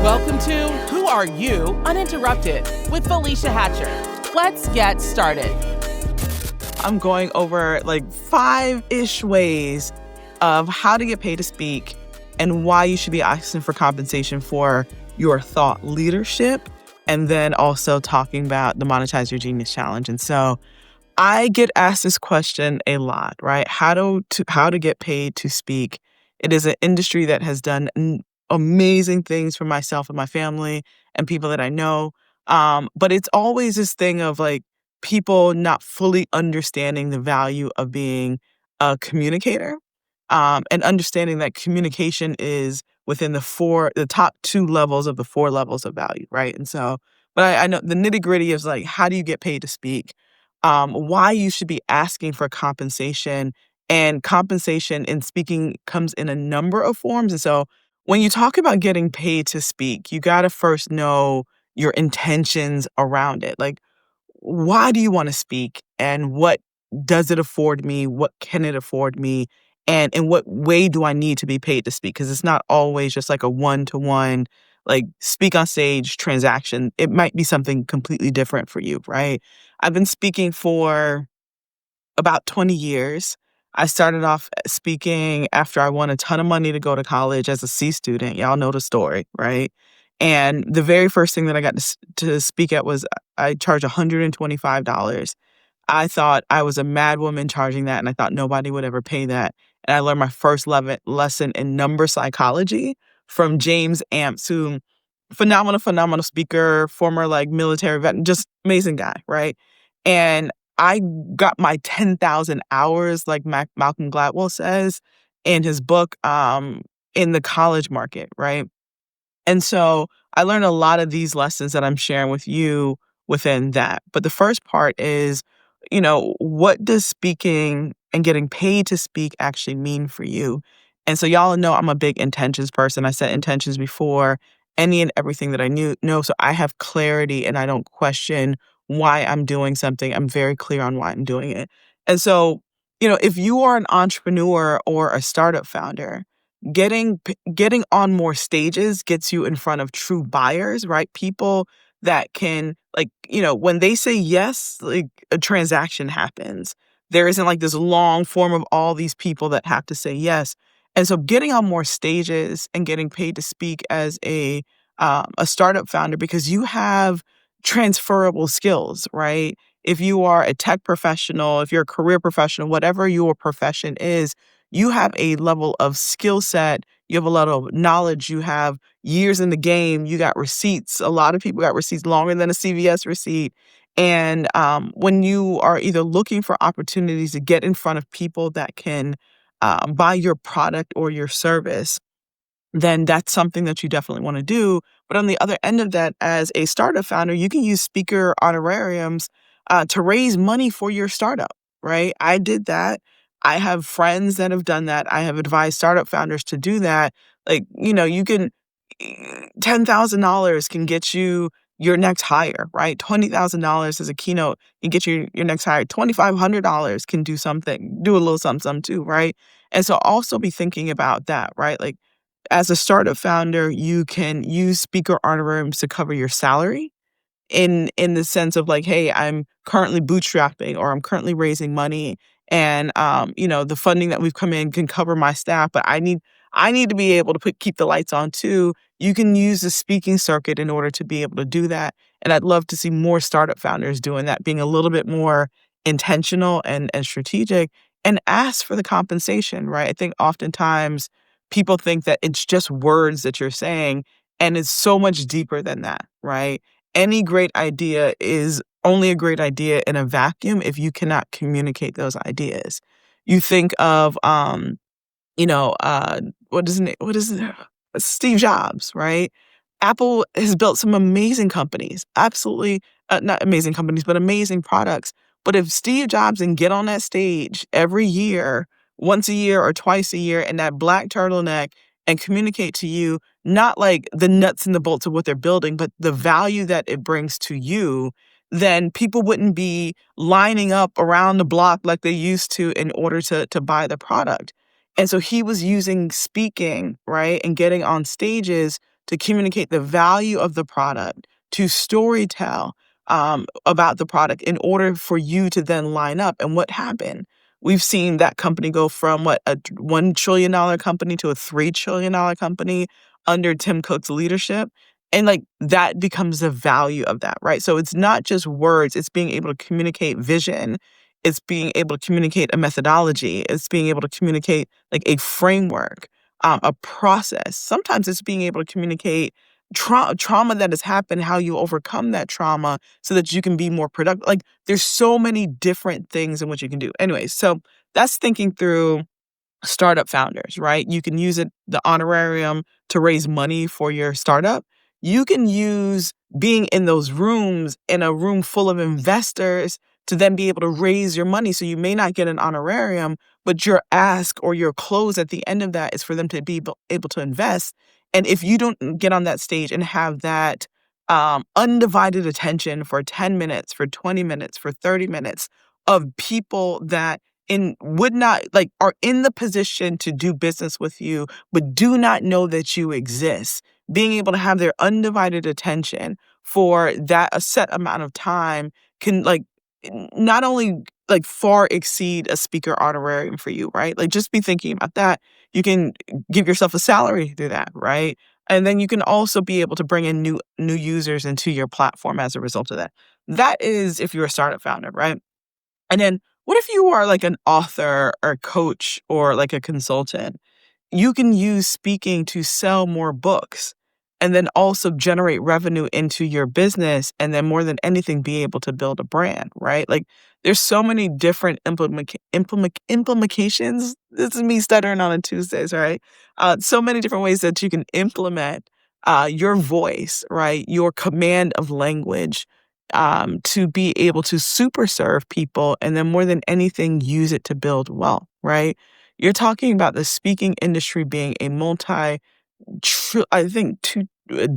Welcome to Who Are You? Uninterrupted with Felicia Hatcher. Let's get started. I'm going over like 5-ish ways of how to get paid to speak and why you should be asking for compensation for your thought leadership, and then also talking about the Monetize Your Genius Challenge. And so I get asked this question a lot, right? How to get paid to speak. It is an industry that has done amazing things for myself and my family and people that I know. But it's always this thing of like people not fully understanding the value of being a communicator, and understanding that communication is within the top 2 levels of the 4 levels of value, right? And so, but I know the nitty gritty is like, how do you get paid to speak? Why you should be asking for compensation. And compensation in speaking comes in a number of forms. And so when you talk about getting paid to speak, you got to first know your intentions around it. Like, why do you want to speak? And what does it afford me? What can it afford me? And in what way do I need to be paid to speak? Because it's not always just like a one-to-one, like speak on stage transaction. It might be something completely different for you, right? I've been speaking for about 20 years. I started off speaking after I won a ton of money to go to college as a C student. Y'all know the story, right? And the very first thing that I got to speak at was I charged $125. I thought I was a mad woman charging that, and I thought nobody would ever pay that. And I learned my first lesson in number psychology from James Amps, who phenomenal speaker, former like military vet, just amazing guy, right? And I got my 10,000 hours, like Malcolm Gladwell says in his book, in the college market, right? And so I learned a lot of these lessons that I'm sharing with you within that. But the first part is, what does speaking and getting paid to speak actually mean for you? And so y'all know I'm a big intentions person. I set intentions before any and everything that I know. So I have clarity and I don't question why I'm doing something. I'm very clear on why I'm doing it. And so, if you are an entrepreneur or a startup founder, getting on more stages gets you in front of true buyers, right? People that can, like, when they say yes, like a transaction happens. There isn't like this long form of all these people that have to say yes. And so getting on more stages and getting paid to speak as a startup founder, because you have transferable skills, right? If you are a tech professional, if you're a career professional, whatever your profession is, you have a level of skill set, you have a lot of knowledge, you have years in the game, you got receipts. A lot of people got receipts longer than a CVS receipt. And when you are either looking for opportunities to get in front of people that can buy your product or your service, then that's something that you definitely want to do. But on the other end of that, as a startup founder, you can use speaker honorariums to raise money for your startup, right? I did that. I have friends that have done that. I have advised startup founders to do that. Like, you can, $10,000 can get you your next hire, right? $20,000 as a keynote can get you your next hire. $2,500 can do a little something too, right? And so also be thinking about that, right? Like, as a startup founder, you can use speaker honorariums to cover your salary in the sense of like, hey, I'm currently bootstrapping or I'm currently raising money, and the funding that we've come in can cover my staff, but I need to be able to keep the lights on too. You can use the speaking circuit in order to be able to do that. And I'd love to see more startup founders doing that, being a little bit more intentional and strategic, and ask for the compensation, right? I think oftentimes people think that it's just words that you're saying, and it's so much deeper than that, right? Any great idea is only a great idea in a vacuum if you cannot communicate those ideas. You think of, what is it? Steve Jobs, right? Apple has built some amazing companies, absolutely, not amazing companies, but amazing products. But if Steve Jobs can get on that stage every year, once a year or twice a year, in that black turtleneck and communicate to you, not like the nuts and the bolts of what they're building, but the value that it brings to you, then people wouldn't be lining up around the block like they used to in order to buy the product. And so he was using speaking, right, and getting on stages to communicate the value of the product, to storytell about the product in order for you to then line up. And what happened? We've seen that company go from a $1 trillion company to a $3 trillion company under Tim Cook's leadership. And like that becomes the value of that, right? So it's not just words, it's being able to communicate vision. It's being able to communicate a methodology. It's being able to communicate like a framework, a process. Sometimes it's being able to communicate trauma that has happened, how you overcome that trauma so that you can be more productive. Like there's so many different things in which you can do. Anyway, so that's thinking through startup founders, right? You can use the honorarium to raise money for your startup. You can use being in those rooms in a room full of investors to then be able to raise your money. So you may not get an honorarium, but your ask or your close at the end of that is for them to be able to invest. And if you don't get on that stage and have that undivided attention for 10 minutes, for 20 minutes, for 30 minutes of people that would not like are in the position to do business with you, but do not know that you exist, being able to have their undivided attention for that a set amount of time can like not only like far exceed a speaker honorarium for you, right? Like just be thinking about that. You can give yourself a salary to do that, right? And then you can also be able to bring in new users into your platform as a result of that. That is if you're a startup founder, right? And then what if you are like an author or coach or like a consultant? You can use speaking to sell more books and then also generate revenue into your business. And then more than anything, be able to build a brand, right? Like there's so many different implications. This is me stuttering on a Tuesdays, right? So many different ways that you can implement your voice, right? Your command of language to be able to super serve people. And then more than anything, use it to build wealth, right? You're talking about the speaking industry being a I think $2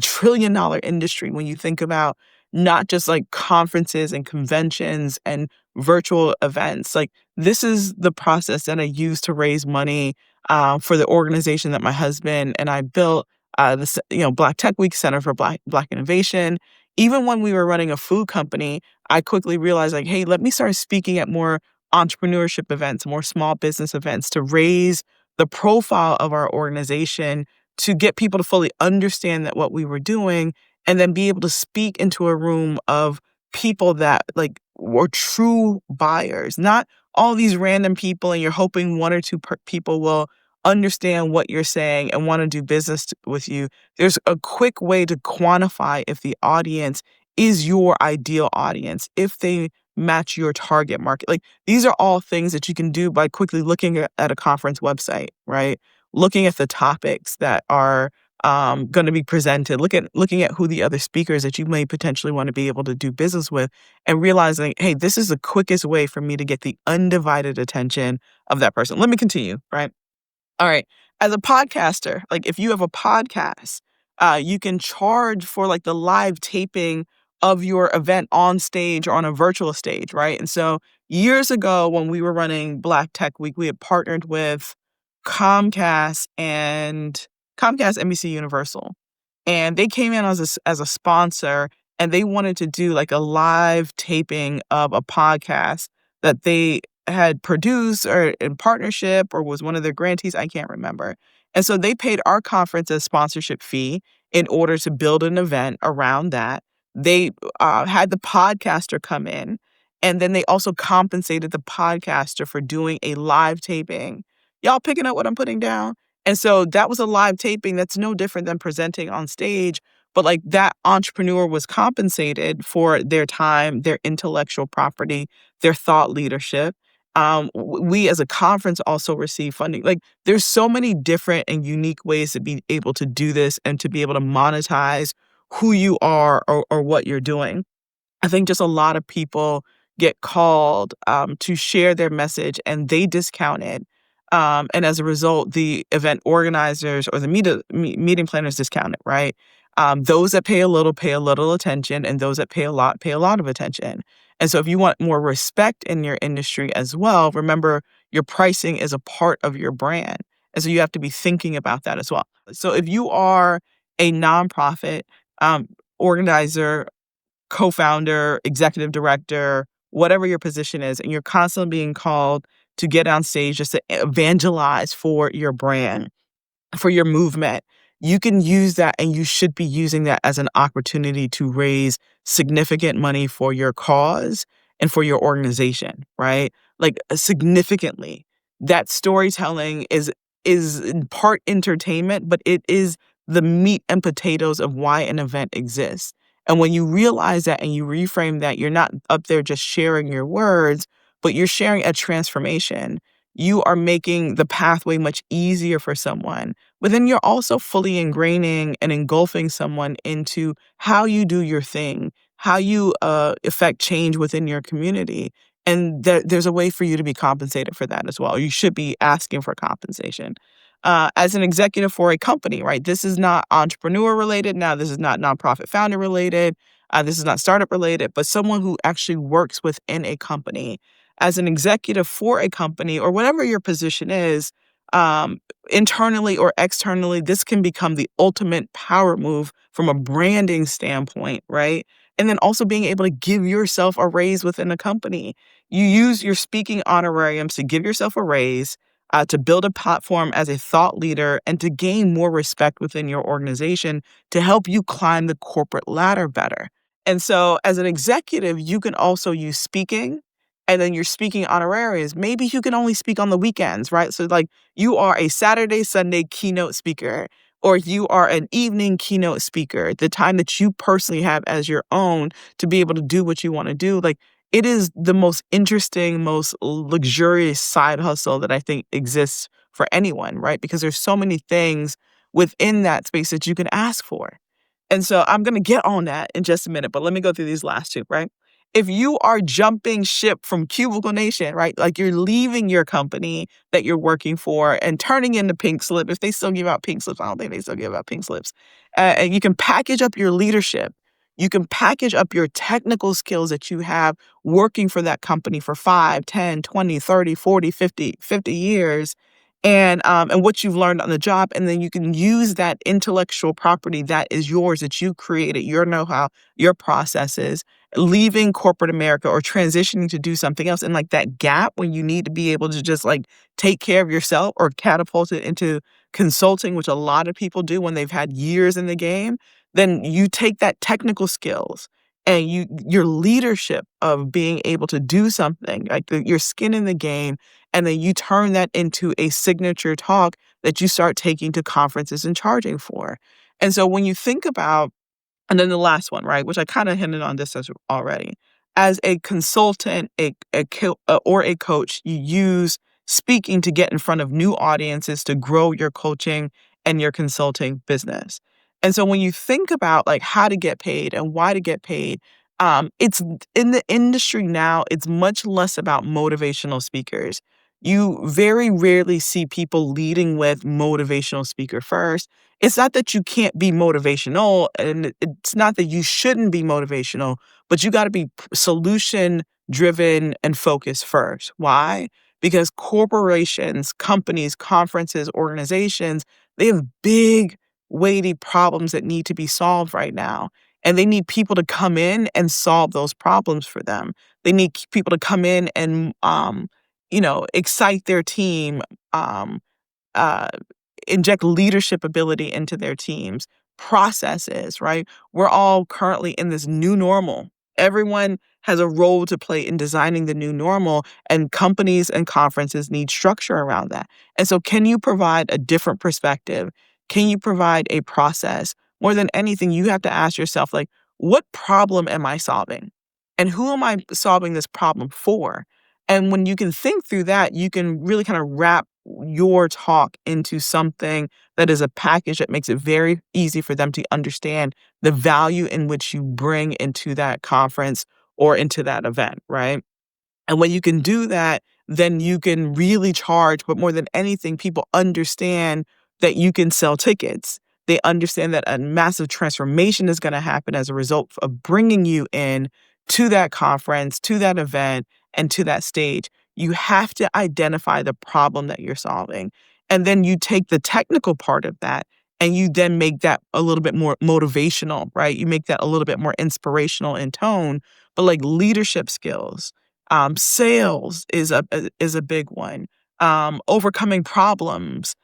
trillion industry when you think about not just like conferences and conventions and virtual events. Like this is the process that I use to raise money for the organization that my husband and I built. Black Tech Week Center for Black Innovation. Even when we were running a food company, I quickly realized like, hey, let me start speaking at more entrepreneurship events, more small business events to raise the profile of our organization to get people to fully understand that what we were doing and then be able to speak into a room of people that like were true buyers, not all these random people and you're hoping one or two people will understand what you're saying and want to do business with you. There's a quick way to quantify if the audience is your ideal audience, if they match your target market. Like these are all things that you can do by quickly looking at a conference website, right? Looking at the topics that are going to be presented, looking at who the other speakers that you may potentially want to be able to do business with, and realizing, hey, this is the quickest way for me to get the undivided attention of that person. Let me continue, right? All right. As a podcaster, like if you have a podcast, you can charge for like the live taping of your event on stage or on a virtual stage, right? And so years ago when we were running Black Tech Week, we had partnered with Comcast and NBC Universal. And they came in as a sponsor and they wanted to do like a live taping of a podcast that they had produced or in partnership or was one of their grantees. I can't remember. And so they paid our conference a sponsorship fee in order to build an event around that. They had the podcaster come in and then they also compensated the podcaster for doing a live taping. Y'all picking up what I'm putting down? And so that was a live taping that's no different than presenting on stage. But like that entrepreneur was compensated for their time, their intellectual property, their thought leadership. We as a conference also receive funding. Like there's so many different and unique ways to be able to do this and to be able to monetize who you are or what you're doing. I think just a lot of people get called to share their message and they discount it. And as a result, the event organizers or the meeting planners discount it, right? Those that pay a little attention, and those that pay a lot of attention. And so if you want more respect in your industry as well, remember your pricing is a part of your brand. And so you have to be thinking about that as well. So if you are a nonprofit organizer, co-founder, executive director, whatever your position is, and you're constantly being called to get on stage just to evangelize for your brand, for your movement, you can use that and you should be using that as an opportunity to raise significant money for your cause and for your organization, right? Like significantly. That storytelling is in part entertainment, but it is the meat and potatoes of why an event exists. And when you realize that and you reframe that, you're not up there just sharing your words, but you're sharing a transformation. You are making the pathway much easier for someone, but then you're also fully ingraining and engulfing someone into how you do your thing, how you affect change within your community. And there's a way for you to be compensated for that as well. You should be asking for compensation. As an executive for a company, right? This is not entrepreneur related. Now, this is not nonprofit founder related. This is not startup related, but someone who actually works within a company. As an executive for a company or whatever your position is, um, internally or externally, this can become the ultimate power move from a branding standpoint, right? And then also being able to give yourself a raise within a company. You use your speaking honorariums to give yourself a raise, to build a platform as a thought leader, and to gain more respect within your organization to help you climb the corporate ladder better. And so, as an executive, you can also use speaking. And then your speaking honorariums. Maybe you can only speak on the weekends, right? So, like, you are a Saturday, Sunday keynote speaker, or you are an evening keynote speaker, the time that you personally have as your own to be able to do what you want to do. Like, it is the most interesting, most luxurious side hustle that I think exists for anyone, right? Because there's so many things within that space that you can ask for. And so I'm going to get on that in just a minute, but let me go through these last two, right? If you are jumping ship from Cubicle Nation, right? Like you're leaving your company that you're working for and turning in the pink slip. If they still give out pink slips, I don't think they still give out pink slips. And you can package up your leadership. You can package up your technical skills that you have working for that company for 5, 10, 20, 30, 40, 50 years and what you've learned on the job. And then you can use that intellectual property that is yours, that you created, your know-how, your processes, leaving corporate America or transitioning to do something else. And like that gap when you need to be able to just like take care of yourself or catapult it into consulting, which a lot of people do when they've had years in the game, then you take that technical skills and your leadership of being able to do something, like your skin in the game, and then you turn that into a signature talk that you start taking to conferences and charging for. And so when you think about and then the last one, right, which I kind of hinted on this as already. As a consultant, or a coach, you use speaking to get in front of new audiences to grow your coaching and your consulting business. And so when you think about like how to get paid and why to get paid, it's in the industry now, it's much less about motivational speakers. You very rarely see people leading with motivational speaker first. It's not that you can't be motivational, and it's not that you shouldn't be motivational, but you got to be solution driven and focused first. Why? Because corporations, companies, conferences, organizations, they have big, weighty problems that need to be solved right now. And they need people to come in and solve those problems for them. They need people to come in and, excite their team, um, uh, inject leadership ability into their teams, processes, right? We're all currently in this new normal. Everyone has a role to play in designing the new normal, and companies and conferences need structure around that. And so, can you provide a different perspective? Can you provide a process? More than anything, you have to ask yourself, like, what problem am I solving? And who am I solving this problem for? And when you can think through that, you can really kind of wrap your talk into something that is a package that makes it very easy for them to understand the value in which you bring into that conference or into that event, right? And when you can do that, then you can really charge. But more than anything, people understand that you can sell tickets. They understand that a massive transformation is going to happen as a result of bringing you in to that conference, to that event, and to that stage. You have to identify the problem that you're solving. And then you take the technical part of that And you then make that a little bit more motivational, right? You make that a little bit more inspirational in tone. But like leadership skills, sales is a big one. Overcoming problems,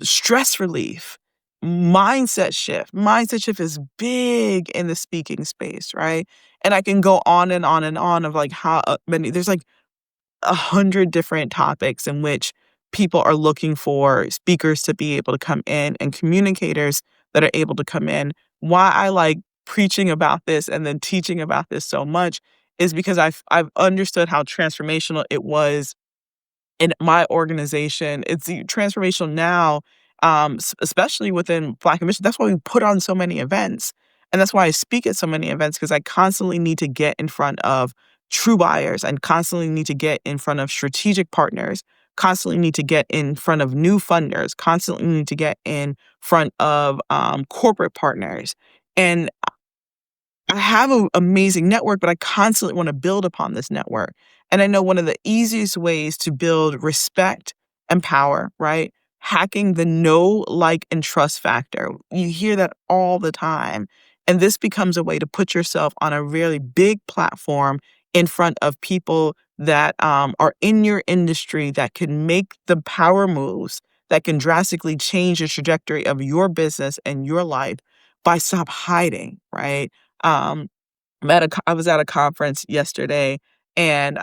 stress relief, mindset shift. Mindset shift is big in the speaking space, right? And I can go on and on and on of like how many. There's like 100 different topics in which people are looking for speakers to be able to come in and communicators that are able to come in. Why I like preaching about this and then teaching about this so much is because I've understood how transformational it was in my organization. It's transformational now, especially within Black Ambition. That's why we put on so many events. And that's why I speak at so many events, because I constantly need to get in front of true buyers and constantly need to get in front of strategic partners, constantly need to get in front of new funders, constantly need to get in front of corporate partners. And I have an amazing network, but I constantly want to build upon this network. And I know one of the easiest ways to build respect and power, right? Hacking the know, like, and trust factor. You hear that all the time. And this becomes a way to put yourself on a really big platform in front of people that are in your industry that can make the power moves that can drastically change the trajectory of your business and your life by stop hiding, right? Um, I was at a conference yesterday, and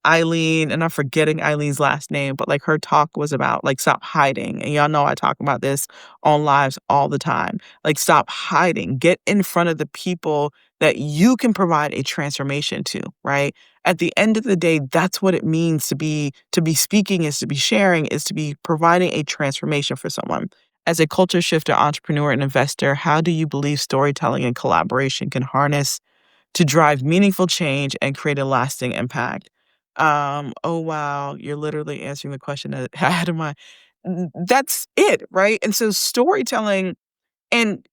Eileen, and I'm forgetting Eileen's last name, but like her talk was about like stop hiding. And y'all know I talk about this on lives all the time. Like stop hiding. Get in front of the people that you can provide a transformation to, right? At the end of the day, that's what it means to be speaking, is to be sharing, is to be providing a transformation for someone. As a culture shifter, entrepreneur, and investor, how do you believe storytelling and collaboration can harness to drive meaningful change and create a lasting impact? Oh wow, you're literally answering the question that I had in my. That's it, right? And so storytelling, and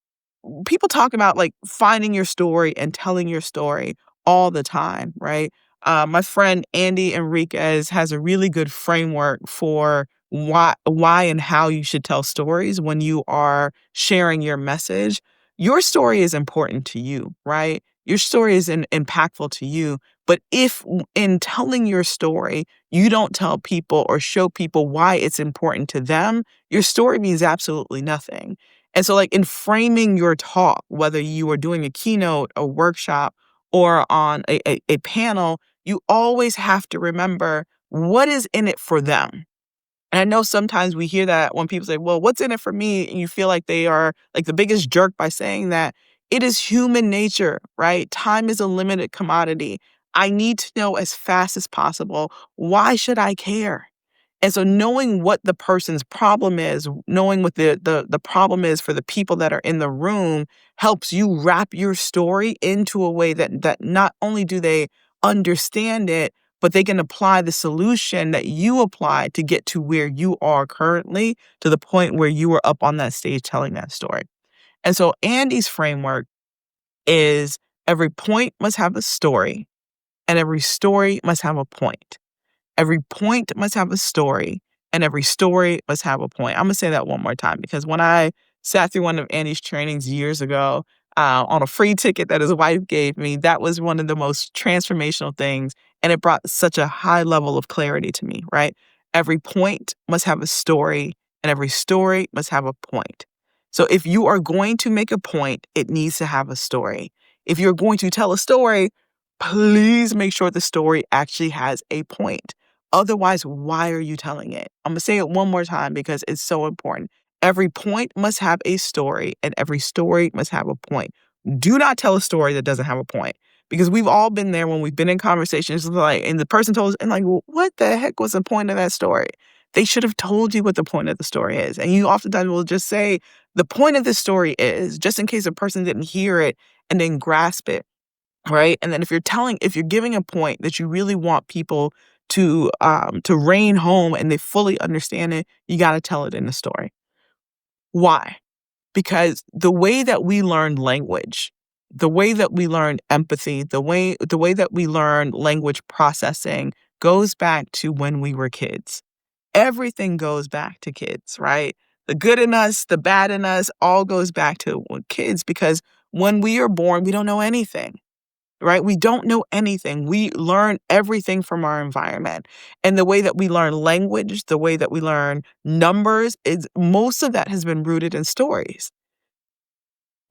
people talk about like finding your story and telling your story all the time, right? My friend Andy Enriquez has a really good framework for why and how you should tell stories when you are sharing your message. Your story is important to you, right? Your story is impactful to you. But if in telling your story, you don't tell people or show people why it's important to them, your story means absolutely nothing. And so, like, in framing your talk, whether you are doing a keynote, a workshop, or on a panel, you always have to remember what is in it for them. And I know sometimes we hear that when people say, well, what's in it for me? And you feel like they are like the biggest jerk by saying that. It is human nature, right? Time is a limited commodity. I need to know as fast as possible. Why should I care? And so knowing what the person's problem is, knowing what the problem is for the people that are in the room helps you wrap your story into a way that not only do they understand it, but they can apply the solution that you applied to get to where you are currently, to the point where you were up on that stage telling that story. And so Andy's framework is every point must have a story, and every story must have a point. Every point must have a story, and every story must have a point. I'm gonna say that one more time, because when I sat through one of Andy's trainings years ago, on a free ticket that his wife gave me, that was one of the most transformational things, and it brought such a high level of clarity to me, right? Every point must have a story, and every story must have a point. So if you are going to make a point, it needs to have a story. If you're going to tell a story, please make sure the story actually has a point. Otherwise, why are you telling it? I'm going to say it one more time because it's so important. Every point must have a story, and every story must have a point. Do not tell a story that doesn't have a point, because we've all been there when we've been in conversations like, and the person told us, and like, well, what the heck was the point of that story? They should have told you what the point of the story is. And you oftentimes will just say, the point of this story is, just in case a person didn't hear it and then grasp it. Right. And then if you're giving a point that you really want people to rein home and they fully understand it, you got to tell it in the story. Why? Because the way that we learn language, the way that we learn empathy, the way that we learn language processing goes back to when we were kids. Everything goes back to kids, right? The good in us, the bad in us, all goes back to kids, because when we are born, we don't know anything, right? We don't know anything. We learn everything from our environment. And the way that we learn language, the way that we learn numbers, is most of that has been rooted in stories.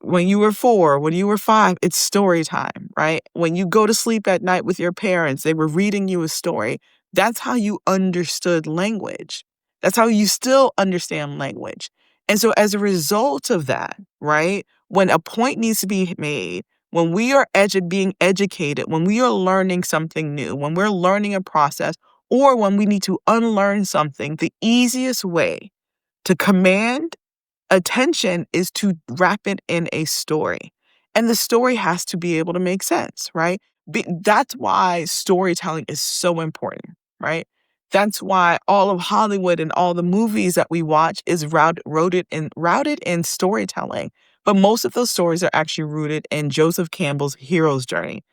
When you were 4, when you were 5, it's story time, right? When you go to sleep at night with your parents, they were reading you a story. That's how you understood language. That's how you still understand language. And so as a result of that, right, when a point needs to be made, when we are being educated, when we are learning something new, when we're learning a process, or when we need to unlearn something, the easiest way to command attention is to wrap it in a story. And the story has to be able to make sense, right? That's why storytelling is so important, right? That's why all of Hollywood and all the movies that we watch is routed in storytelling. But most of those stories are actually rooted in Joseph Campbell's hero's journey.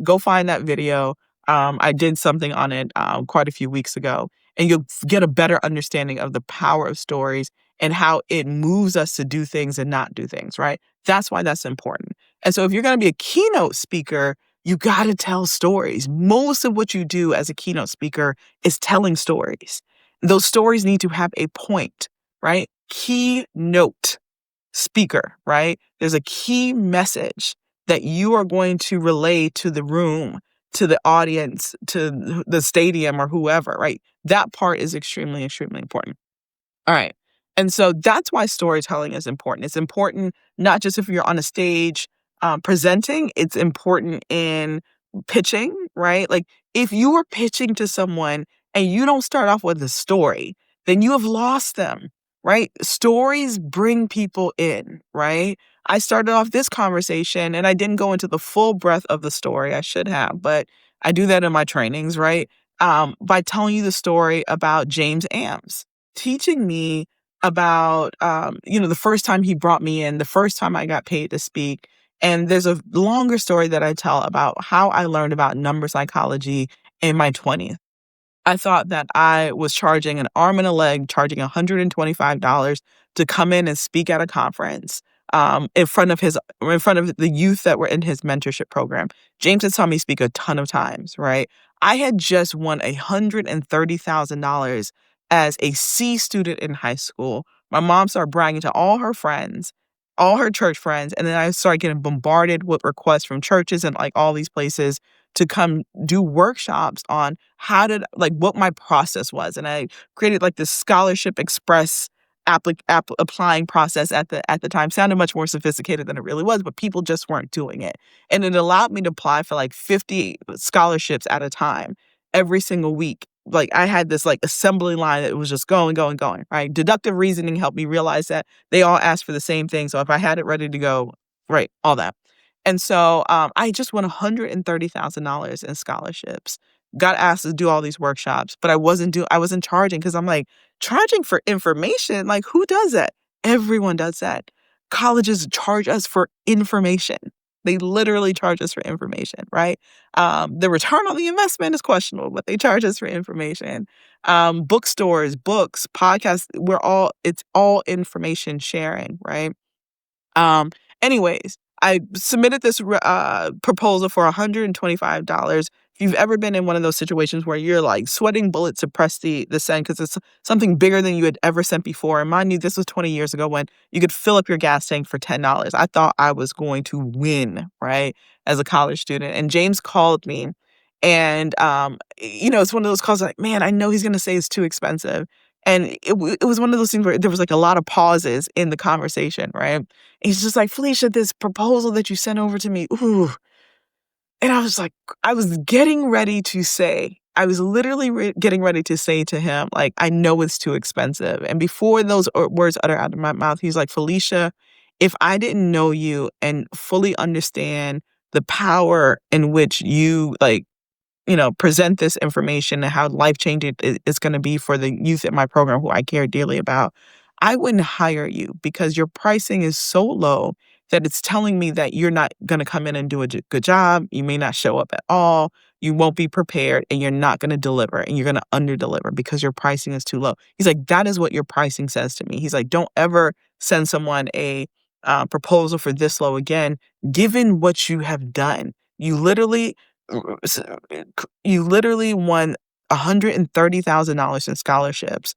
Go find that video. I did something on it quite a few weeks ago, and you'll get a better understanding of the power of stories and how it moves us to do things and not do things, right? That's why that's important. And so if you're going to be a keynote speaker, you got to tell stories. Most of what you do as a keynote speaker is telling stories. Those stories need to have a point, right? Keynote speaker, right? There's a key message that you are going to relay to the room, to the audience, to the stadium or whoever, right? That part is extremely, extremely important. All right. And so that's why storytelling is important. It's important not just if you're on a stage presenting, it's important in pitching, right? Like if you are pitching to someone and you don't start off with a story, then you have lost them, right? Stories bring people in, right? I started off this conversation and I didn't go into the full breadth of the story. I should have, but I do that in my trainings, right? By telling you the story about James Amms teaching me about, the first time he brought me in, the first time I got paid to speak. And there's a longer story that I tell about how I learned about number psychology in my 20s. I thought that I was charging an arm and a leg, charging $125 to come in and speak at a conference in front of the youth that were in his mentorship program. James had saw me speak a ton of times, right? I had just won $130,000 as a C student in high school. My mom started bragging to all her friends, all her church friends, and then I started getting bombarded with requests from churches and like all these places to come do workshops on what my process was. And I created like this scholarship express applying process at the time. Sounded much more sophisticated than it really was, but people just weren't doing it. And it allowed me to apply for like 50 scholarships at a time every single week. Like I had this like assembly line that was just going, going, going, right? Deductive reasoning helped me realize that they all asked for the same thing. So if I had it ready to go, right, all that. And so I just won $130,000 in scholarships. Got asked to do all these workshops, but I wasn't charging because I'm like, charging for information? Like who does that? Everyone does that. Colleges charge us for information. They literally charge us for information, right? The return on the investment is questionable, but they charge us for information. Bookstores, books, podcasts, it's all information sharing, right? Um, Anyways, I submitted this proposal for $125. If you've ever been in one of those situations where you're like sweating bullets to press the send because it's something bigger than you had ever sent before. And mind you, this was 20 years ago when you could fill up your gas tank for $10. I thought I was going to win, right, as a college student. And James called me. And, it's one of those calls like, man, I know he's going to say it's too expensive. And it was one of those things where there was like a lot of pauses in the conversation, right? He's just like, Felicia, this proposal that you sent over to me, ooh. And I was like, I was literally getting ready to say to him, like, I know it's too expensive. And before those words uttered out of my mouth, he's like, Felicia, if I didn't know you and fully understand the power in which you present this information and how life-changing it's going to be for the youth in my program who I care dearly about, I wouldn't hire you because your pricing is so low that it's telling me that you're not going to come in and do a good job. You may not show up at all. You won't be prepared, and you're not going to deliver, and you're going to underdeliver because your pricing is too low. He's like, that is what your pricing says to me. He's like, don't ever send someone a proposal for this low again, given what you have done. You literally, you literally won $130,000 in scholarships.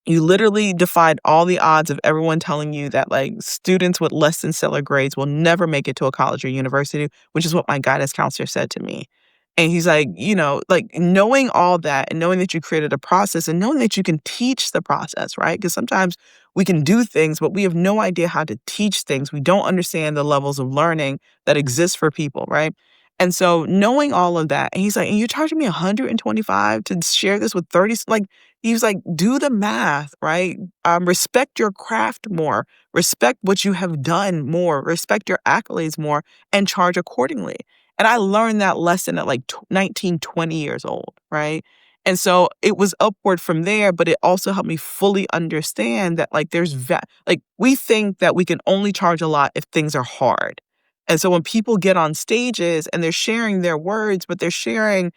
You literally defied all the odds of everyone telling you that like students with less than stellar grades will never make it to a college or university, which is what my guidance counselor said to me. And he's like, like knowing all that and knowing that you created a process and knowing that you can teach the process, right? Because sometimes we can do things, but we have no idea how to teach things. We don't understand the levels of learning that exist for people, right? And so knowing all of that, and he's like, and you're charging me 125 to share this with 30, like, he was like, do the math, right? Respect your craft more, respect what you have done more, respect your accolades more, and charge accordingly. And I learned that lesson at like 19, 20 years old, right? And so it was upward from there, but it also helped me fully understand that like like we think that we can only charge a lot if things are hard. And so when people get on stages and they're sharing their words, but they're sharing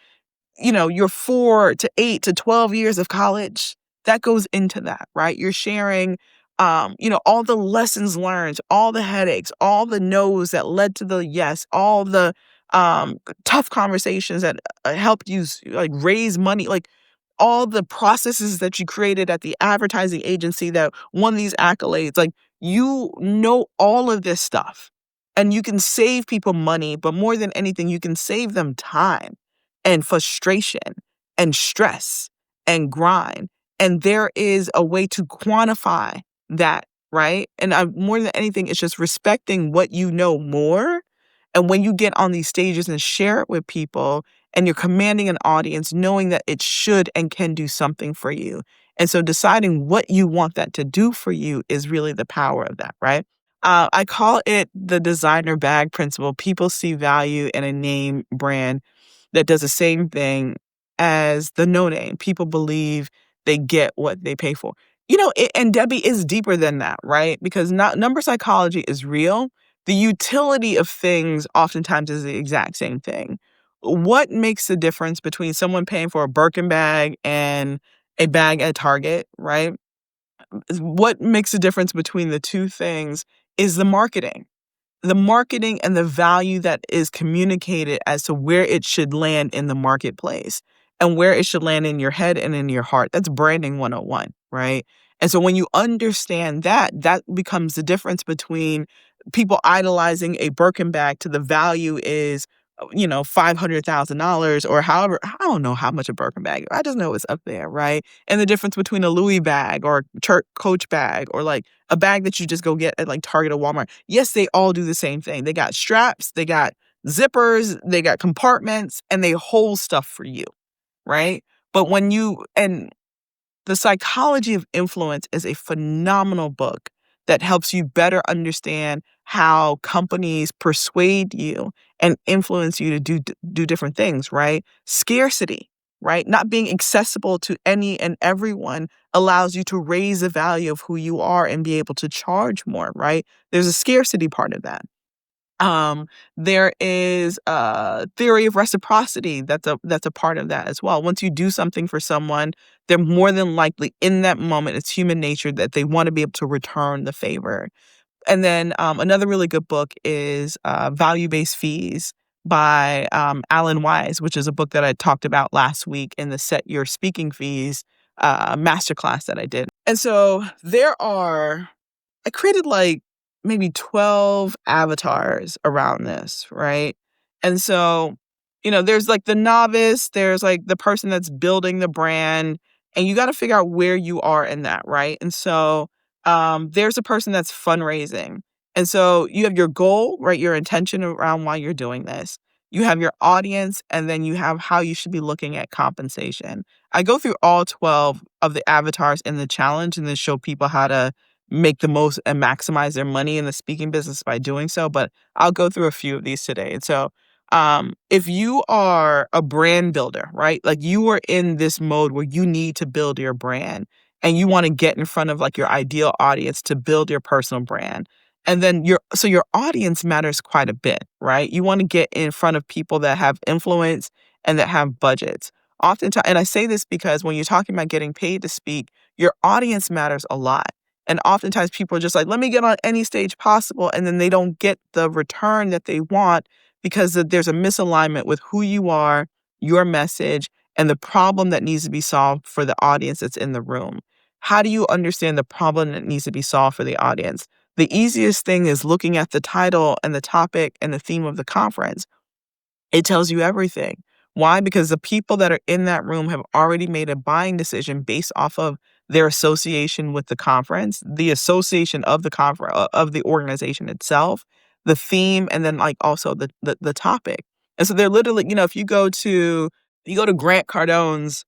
your 4 to 8 to 12 years of college, that goes into that, right? You're sharing, all the lessons learned, all the headaches, all the no's that led to the yes, all the tough conversations that helped you like raise money, like all the processes that you created at the advertising agency that won these accolades. Like you know all of this stuff and you can save people money, but more than anything, you can save them time and frustration and stress and grind. And there is a way to quantify that, right? And more than anything, it's just respecting what you know more. And when you get on these stages and share it with people and you're commanding an audience, knowing that it should and can do something for you. And so deciding what you want that to do for you is really the power of that, right? I call it the designer bag principle. People see value in a name brand that does the same thing as the no name. People believe they get what they pay for. And Debbie is deeper than that, right? Because number psychology is real. The utility of things oftentimes is the exact same thing. What makes the difference between someone paying for a Birkin bag and a bag at Target, right? What makes the difference between the two things is the marketing and the value that is communicated as to where it should land in the marketplace and where it should land in your head and in your heart. That's branding 101, right? And so when you understand that, that becomes the difference between people idolizing a Birkin bag to the value is, $500,000 or however. I don't know how much a Birkin bag. I just know it's up there, right? And the difference between a Louis bag or Coach bag or like a bag that you just go get at like Target or Walmart. Yes, they all do the same thing. They got straps, they got zippers, they got compartments, and they hold stuff for you, right? But The Psychology of Influence is a phenomenal book that helps you better understand how companies persuade you and influence you to do different things, right? Scarcity, right? Not being accessible to any and everyone allows you to raise the value of who you are and be able to charge more, right? There's a scarcity part of that. There is a theory of reciprocity that's a part of that as well. Once you do something for someone, they're more than likely in that moment, it's human nature that they want to be able to return the favor. And then another really good book is Value-Based Fees by Alan Weiss, which is a book that I talked about last week in the Set Your Speaking Fees masterclass that I did. And so I created like maybe 12 avatars around this, right? And so, there's like the novice, there's like the person that's building the brand, and you got to figure out where you are in that, right? And so, there's a person that's fundraising. And so you have your goal, right? Your intention around why you're doing this. You have your audience, and then you have how you should be looking at compensation. I go through all 12 of the avatars in the challenge and then show people how to make the most and maximize their money in the speaking business by doing so. But I'll go through a few of these today. And so if you are a brand builder, right? Like you are in this mode where you need to build your brand and you want to get in front of like your ideal audience to build your personal brand. And then your audience matters quite a bit, right? You want to get in front of people that have influence and that have budgets. Oftentimes, and I say this because when you're talking about getting paid to speak, your audience matters a lot. And oftentimes people are just like, let me get on any stage possible. And then they don't get the return that they want because there's a misalignment with who you are, your message, and the problem that needs to be solved for the audience that's in the room. How do you understand the problem that needs to be solved for the audience? The easiest thing is looking at the title and the topic and the theme of the conference. It tells you everything. Why? Because the people that are in that room have already made a buying decision based off of their association with the conference, the association of the conference, of the organization itself, the theme, and then like also the topic. And so they're literally, if you go to Grant Cardone's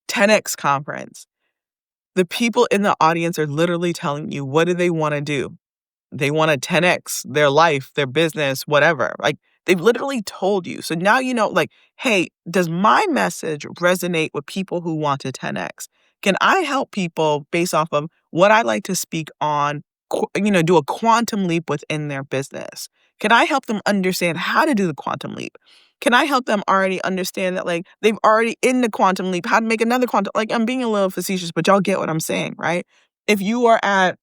10X conference, the people in the audience are literally telling you, what do they want to do? They want to 10X their life, their business, whatever. Like they've literally told you. So now you know, like, hey, does my message resonate with people who want to 10X? Can I help people based off of what I like to speak on, do a quantum leap within their business? Can I help them understand how to do the quantum leap? Can I help them already understand that like they've already in the quantum leap, how to make another quantum, like I'm being a little facetious, but y'all get what I'm saying, right? If you are at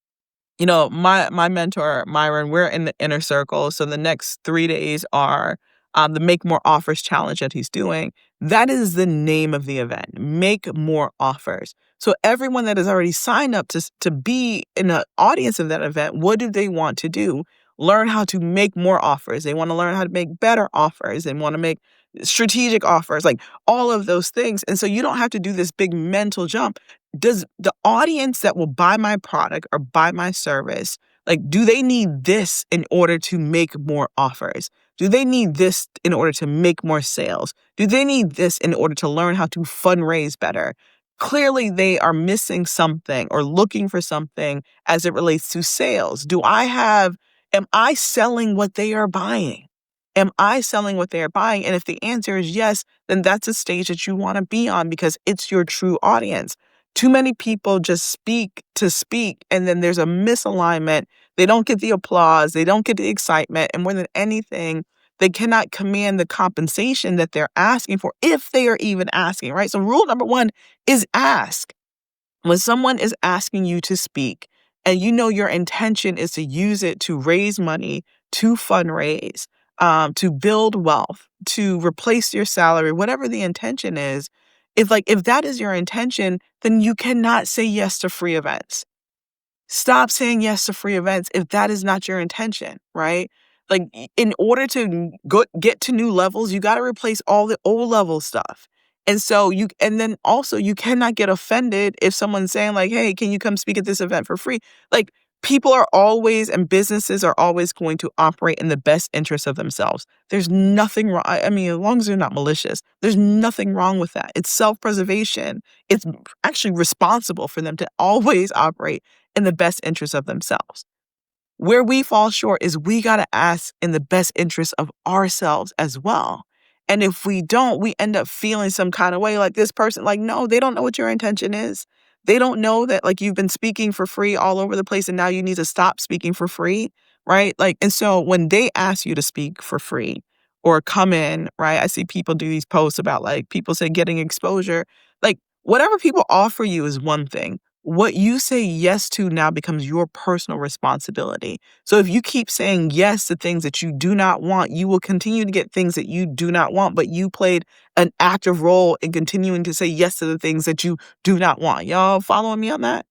my mentor, Myron, we're in the inner circle. So the next 3 days are the Make More Offers challenge that he's doing. That is the name of the event, Make More Offers. So everyone that has already signed up to be in the audience of that event, what do they want to do? Learn how to make more offers. They want to learn how to make better offers. They want to make strategic offers, like all of those things. And so you don't have to do this big mental jump. Does the audience that will buy my product or buy my service, like, do they need this in order to make more offers? Do they need this in order to make more sales? Do they need this in order to learn how to fundraise better? Clearly, they are missing something or looking for something as it relates to sales. Am I selling what they are buying? Am I selling what they are buying? And if the answer is yes, then that's a stage that you want to be on because it's your true audience. Too many people just speak to speak, and then there's a misalignment. They don't get the applause. They don't get the excitement. And more than anything, they cannot command the compensation that they're asking for if they are even asking, right? So rule number one is ask. When someone is asking you to speak and you know your intention is to use it to raise money, to fundraise, to build wealth, to replace your salary, whatever the intention is, if that is your intention, then you cannot say yes to free events. Stop saying yes to free events if that is not your intention, right? Like in order to get to new levels, you got to replace all the old level stuff. And then also you cannot get offended if someone's saying like, hey, can you come speak at this event for free? Like people are always and businesses are always going to operate in the best interest of themselves. There's nothing wrong. I mean, as long as they're not malicious, there's nothing wrong with that. It's self-preservation. It's actually responsible for them to always operate in the best interest of themselves. Where we fall short is we got to ask in the best interest of ourselves as well. And if we don't, we end up feeling some kind of way like this person, like, no, they don't know what your intention is. They don't know that like you've been speaking for free all over the place and now you need to stop speaking for free, right? Like, and so when they ask you to speak for free or come in, right? I see people do these posts about like people say getting exposure, like whatever people offer you is one thing. What you say yes to now becomes your personal responsibility. So if you keep saying yes to things that you do not want, you will continue to get things that you do not want, but you played an active role in continuing to say yes to the things that you do not want. Y'all following me on that?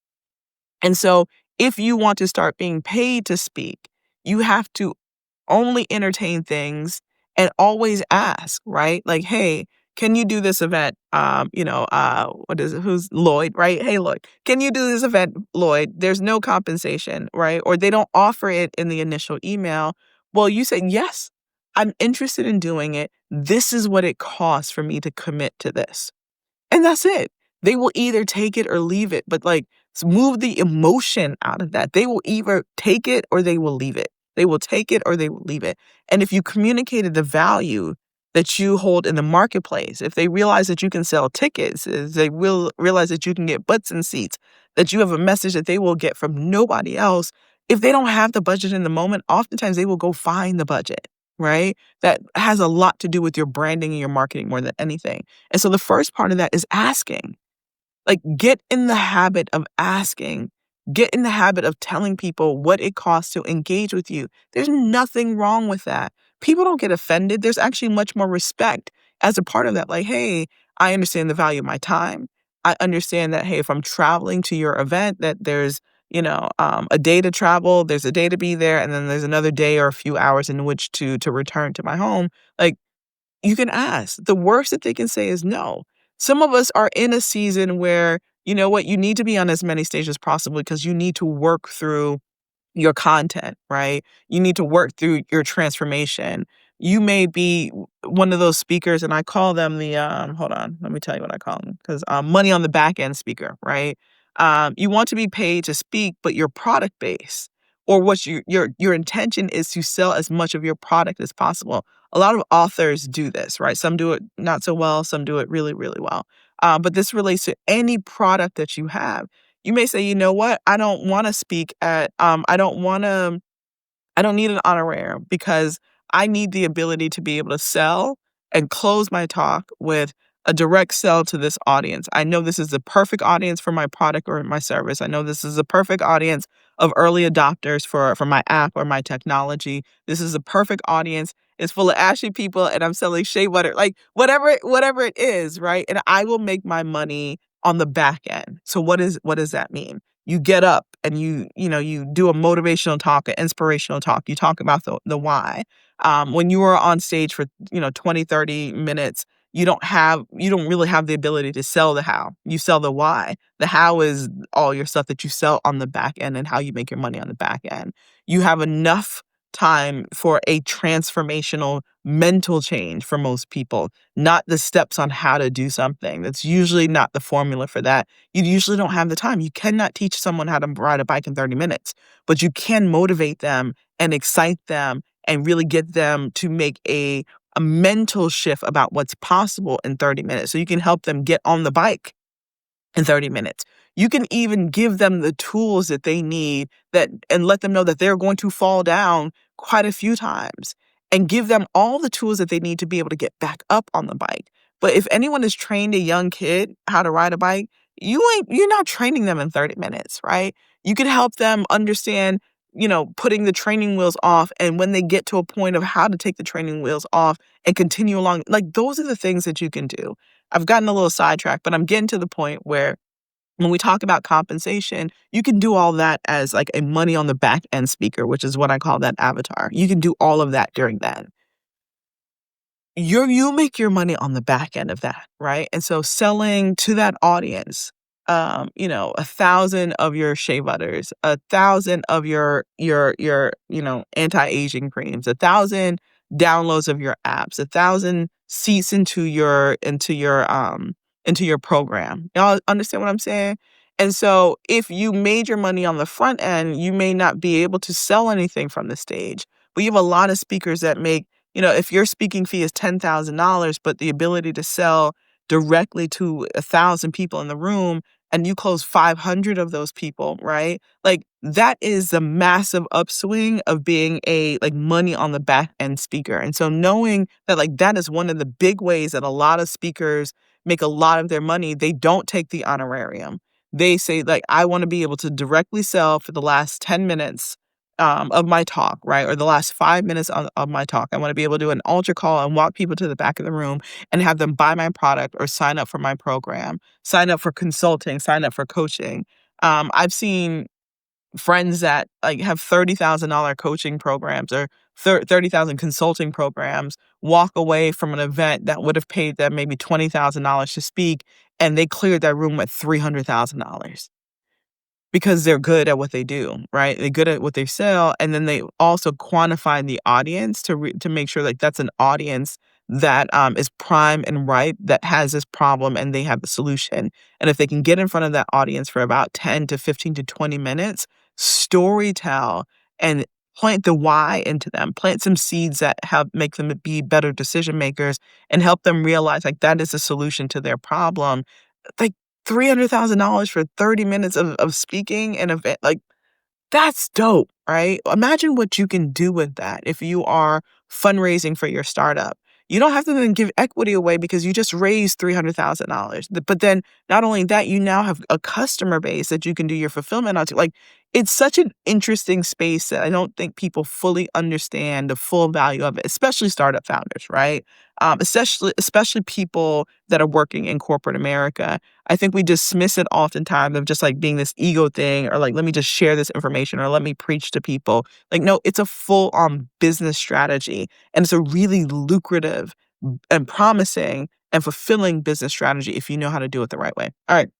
And so if you want to start being paid to speak, you have to only entertain things and always ask, right? Like, hey, can you do this event? What is it? Who's Lloyd, right? Hey, Lloyd, can you do this event, Lloyd? There's no compensation, right? Or they don't offer it in the initial email. Well, you say, yes, I'm interested in doing it. This is what it costs for me to commit to this. And that's it. They will either take it or leave it, but like move the emotion out of that. They will either take it or they will leave it. They will take it or they will leave it. And if you communicated the value that you hold in the marketplace, if they realize that you can sell tickets, if they will realize that you can get butts and seats, that you have a message that they will get from nobody else, If they don't have the budget in the moment, oftentimes they will go find the budget, right? That has a lot to do with your branding and your marketing more than anything. And so the first part of that is asking. Like, get in the habit of asking. Get in the habit of telling people what it costs to engage with you. There's nothing wrong with that. People don't get offended. There's actually much more respect as a part of that. Like, hey, I understand the value of my time. I understand that, hey, if I'm traveling to your event, that there's, a day to travel, there's a day to be there, and then there's another day or a few hours in which to return to my home. Like, you can ask. The worst that they can say is no. Some of us are in a season where, you know what, you need to be on as many stages as possible because you need to work through your content, right? You need to work through your transformation. You may be one of those speakers, and I call them the hold on, let me tell you what I call them, because money on the back end speaker, right? You want to be paid to speak, but your product base or what your intention is to sell as much of your product as possible. A lot of authors do this, right? Some do it not so well, some do it really, really well. But this relates to any product that you have. You may say, you know what? I don't want to speak at, I don't need an honorarium because I need the ability to be able to sell and close my talk with a direct sell to this audience. I know this is the perfect audience for my product or my service. I know this is the perfect audience of early adopters for my app or my technology. This is the perfect audience. It's full of ashy people and I'm selling shea butter, like whatever it is, right? And I will make my money on the back end. So what does that mean? You get up and you do a motivational talk, an inspirational talk. You talk about the why. When you are on stage for 20, 30 minutes, you don't really have the ability to sell the how. You sell the why. The how is all your stuff that you sell on the back end and how you make your money on the back end. You have enough time for a transformational mental change for most people, not the steps on how to do something. That's usually not the formula for that. You usually don't have the time. You cannot teach someone how to ride a bike in 30 minutes, but you can motivate them and excite them and really get them to make a mental shift about what's possible in 30 minutes. So you can help them get on the bike in 30 minutes. You can even give them the tools that they need and let them know that they're going to fall down quite a few times and give them all the tools that they need to be able to get back up on the bike. But if anyone has trained a young kid how to ride a bike, you're not training them in 30 minutes, right? You can help them understand, putting the training wheels off and when they get to a point of how to take the training wheels off and continue along. Like those are the things that you can do. I've gotten a little sidetracked, but I'm getting to the point where when we talk about compensation, you can do all that as like a money on the back end speaker, which is what I call that avatar. You can do all of that during that. You make your money on the back end of that, right? And so selling to that audience, 1,000 of your shea butters, 1,000 of your anti-aging creams, 1,000 downloads of your apps, 1,000 seats into your program. Y'all understand what I'm saying? And so if you made your money on the front end, you may not be able to sell anything from the stage. But you have a lot of speakers that make, if your speaking fee is $10,000, but the ability to sell directly to 1,000 people in the room and you close 500 of those people, right? Like that is the massive upswing of being a like money on the back end speaker. And so knowing that like that is one of the big ways that a lot of speakers make a lot of their money, they don't take the honorarium. They say like, I want to be able to directly sell for the last 10 minutes of my talk, right? Or the last 5 minutes of my talk. I want to be able to do an altar call and walk people to the back of the room and have them buy my product or sign up for my program, sign up for consulting, sign up for coaching. I've seen friends that like have $30,000 coaching programs or 30,000 consulting programs walk away from an event that would have paid them maybe $20,000 to speak, and they cleared that room with $300,000 because they're good at what they do, right? They're good at what they sell, and then they also quantify the audience to make sure like that's an audience that is prime and ripe, that has this problem and they have a solution. And if they can get in front of that audience for about 10 to 15 to 20 minutes, story tell and plant the why into them, plant some seeds that help make them be better decision makers and help them realize like that is a solution to their problem. Like $300,000 for 30 minutes of speaking and event, like That's dope, right? Imagine what you can do with that if you are fundraising for your startup. You don't have to then give equity away because you just raised $300,000. But then not only that, you now have a customer base that you can do your fulfillment onto. Like, it's such an interesting space that I don't think people fully understand the full value of it, especially startup founders, right? Especially people that are working in corporate America. I think we dismiss it oftentimes of just like being this ego thing or like, let me just share this information or let me preach to people. Like, no, it's a full on business strategy and it's a really lucrative and promising and fulfilling business strategy if you know how to do it the right way. All right,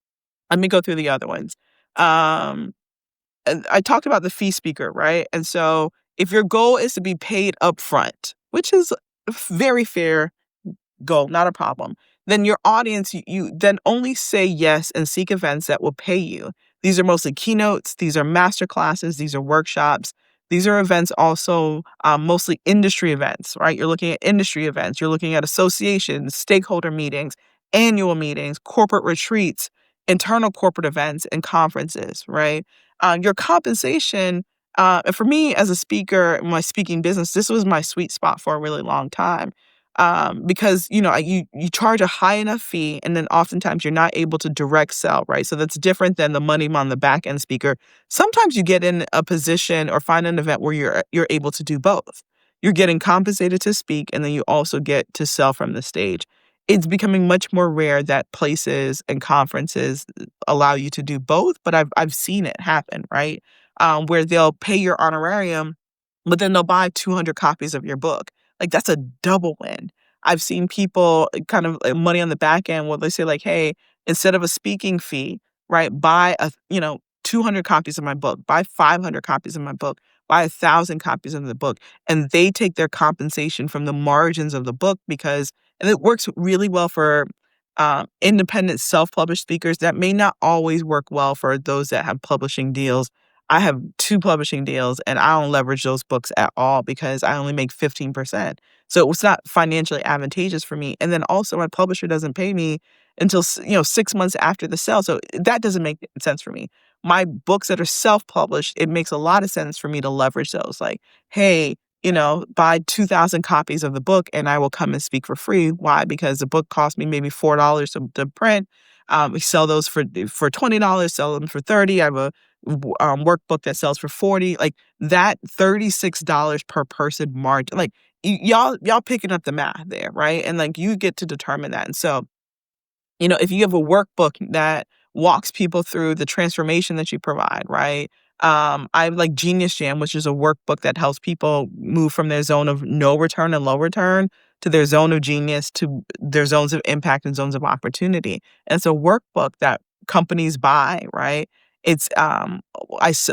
let me go through the other ones. And I talked about the fee speaker, right? And so if your goal is to be paid upfront, which is very fair go, not a problem. Then your audience, you then only say yes and seek events that will pay you. These are mostly keynotes, these are master classes, these are workshops. These are events also mostly industry events, right? You're looking at industry events, you're looking at associations, stakeholder meetings, annual meetings, corporate retreats, internal corporate events, and conferences, right? Your compensation, and for me as a speaker, my speaking business, this was my sweet spot for a really long time because you charge a high enough fee, and then oftentimes you're not able to direct sell, right? So that's different than the money on the back end speaker. Sometimes you get in a position or find an event where you're able to do both. You're getting compensated to speak, and then you also get to sell from the stage. It's becoming much more rare that places and conferences allow you to do both, but I've seen it happen, right? Where they'll pay your honorarium, but then they'll buy 200 copies of your book. Like, that's a double win. I've seen people kind of money on the back end where they say like, hey, instead of a speaking fee, right, buy 200 copies of my book, buy 500 copies of my book, buy 1,000 copies of the book. And they take their compensation from the margins of the book and it works really well for independent self-published speakers. That may not always work well for those that have publishing deals. I have 2 publishing deals, and I don't leverage those books at all because I only make 15%. So it's not financially advantageous for me. And then also my publisher doesn't pay me until 6 months after the sale. So that doesn't make sense for me. My books that are self-published, it makes a lot of sense for me to leverage those. Like, hey, buy 2,000 copies of the book and I will come and speak for free. Why? Because the book cost me maybe $4 to print. We sell those for $20, sell them for 30. I have a workbook that sells for 40. Like, that $36 per person margin. Like, y'all picking up the math there, right? And like, you get to determine that. And so, if you have a workbook that walks people through the transformation that you provide, right? I like Genius Jam, which is a workbook that helps people move from their zone of no return and low return to their zone of genius, to their zones of impact and zones of opportunity. And it's a workbook that companies buy, right? It's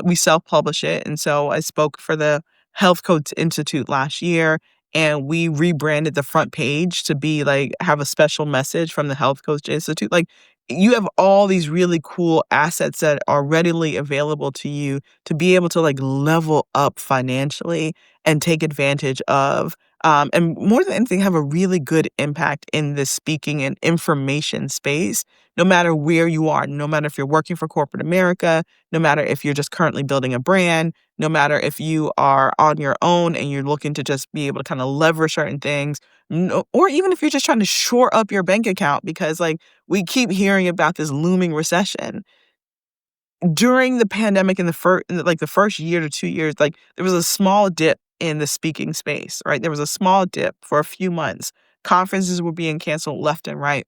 we self-publish it. And so I spoke for the Health Coach Institute last year, and we rebranded the front page to be like, have a special message from the Health Coach Institute. Like, you have all these really cool assets that are readily available to you to be able to like level up financially and take advantage of. And more than anything, have a really good impact in the speaking and information space, no matter where you are, no matter if you're working for corporate America, no matter if you're just currently building a brand, no matter if you are on your own and you're looking to just be able to kind of leverage certain things, or even if you're just trying to shore up your bank account because like we keep hearing about this looming recession. During the pandemic in the first year to 2 years, like there was a small dip in the speaking space, right? There was a small dip for a few months. Conferences were being canceled left and right.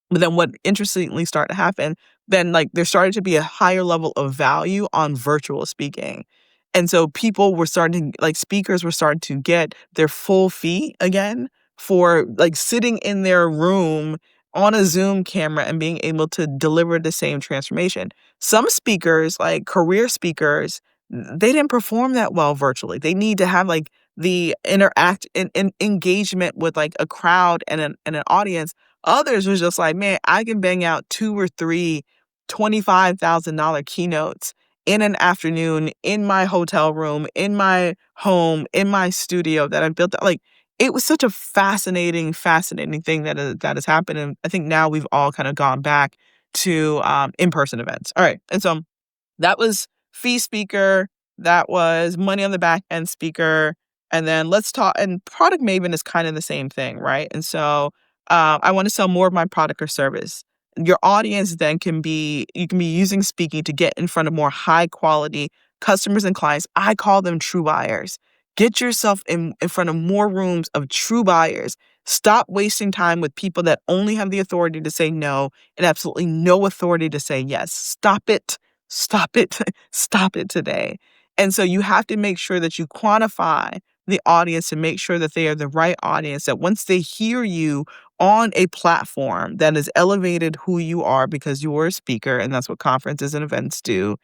But then what interestingly started to happen, then like there started to be a higher level of value on virtual speaking. And so people were starting, like speakers were starting to get their full fee again for like sitting in their room on a Zoom camera and being able to deliver the same transformation. Some speakers, like career speakers, they didn't perform that well virtually. They need to have like the interact and engagement with like a crowd and an audience. Others was just like, man, I can bang out 2 or 3 $25,000 keynotes in an afternoon in my hotel room, in my home, in my studio that I built. Like, it was such a fascinating thing that has happened. And I think now we've all kind of gone back to in-person events. All right. And so that was fee speaker. That was money on the back end speaker. And then let's talk, and product maven is kind of the same thing, right? And so I want to sell more of my product or service. Your audience then you can be using speaking to get in front of more high quality customers and clients. I call them true buyers. Get yourself in front of more rooms of true buyers. Stop wasting time with people that only have the authority to say no and absolutely no authority to say yes. Stop it. Stop it. Stop it today. And so you have to make sure that you quantify the audience and make sure that they are the right audience, that once they hear you on a platform that has elevated who you are because you are a speaker, and that's what conferences and events do,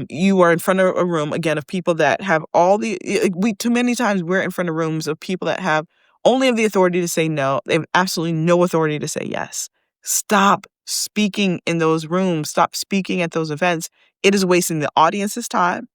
you are in front of a room again of people that have all we too many times we're in front of rooms of people that have only have the authority to say no. They have absolutely no authority to say yes. Stop speaking in those rooms. Stop speaking at those events. It is wasting the audience's time.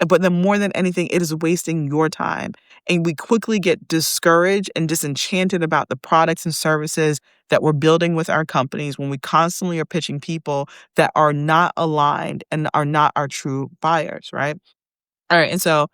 But then more than anything, it is wasting your time. And we quickly get discouraged and disenchanted about the products and services that we're building with our companies when we constantly are pitching people that are not aligned and are not our true buyers, right? All right. And so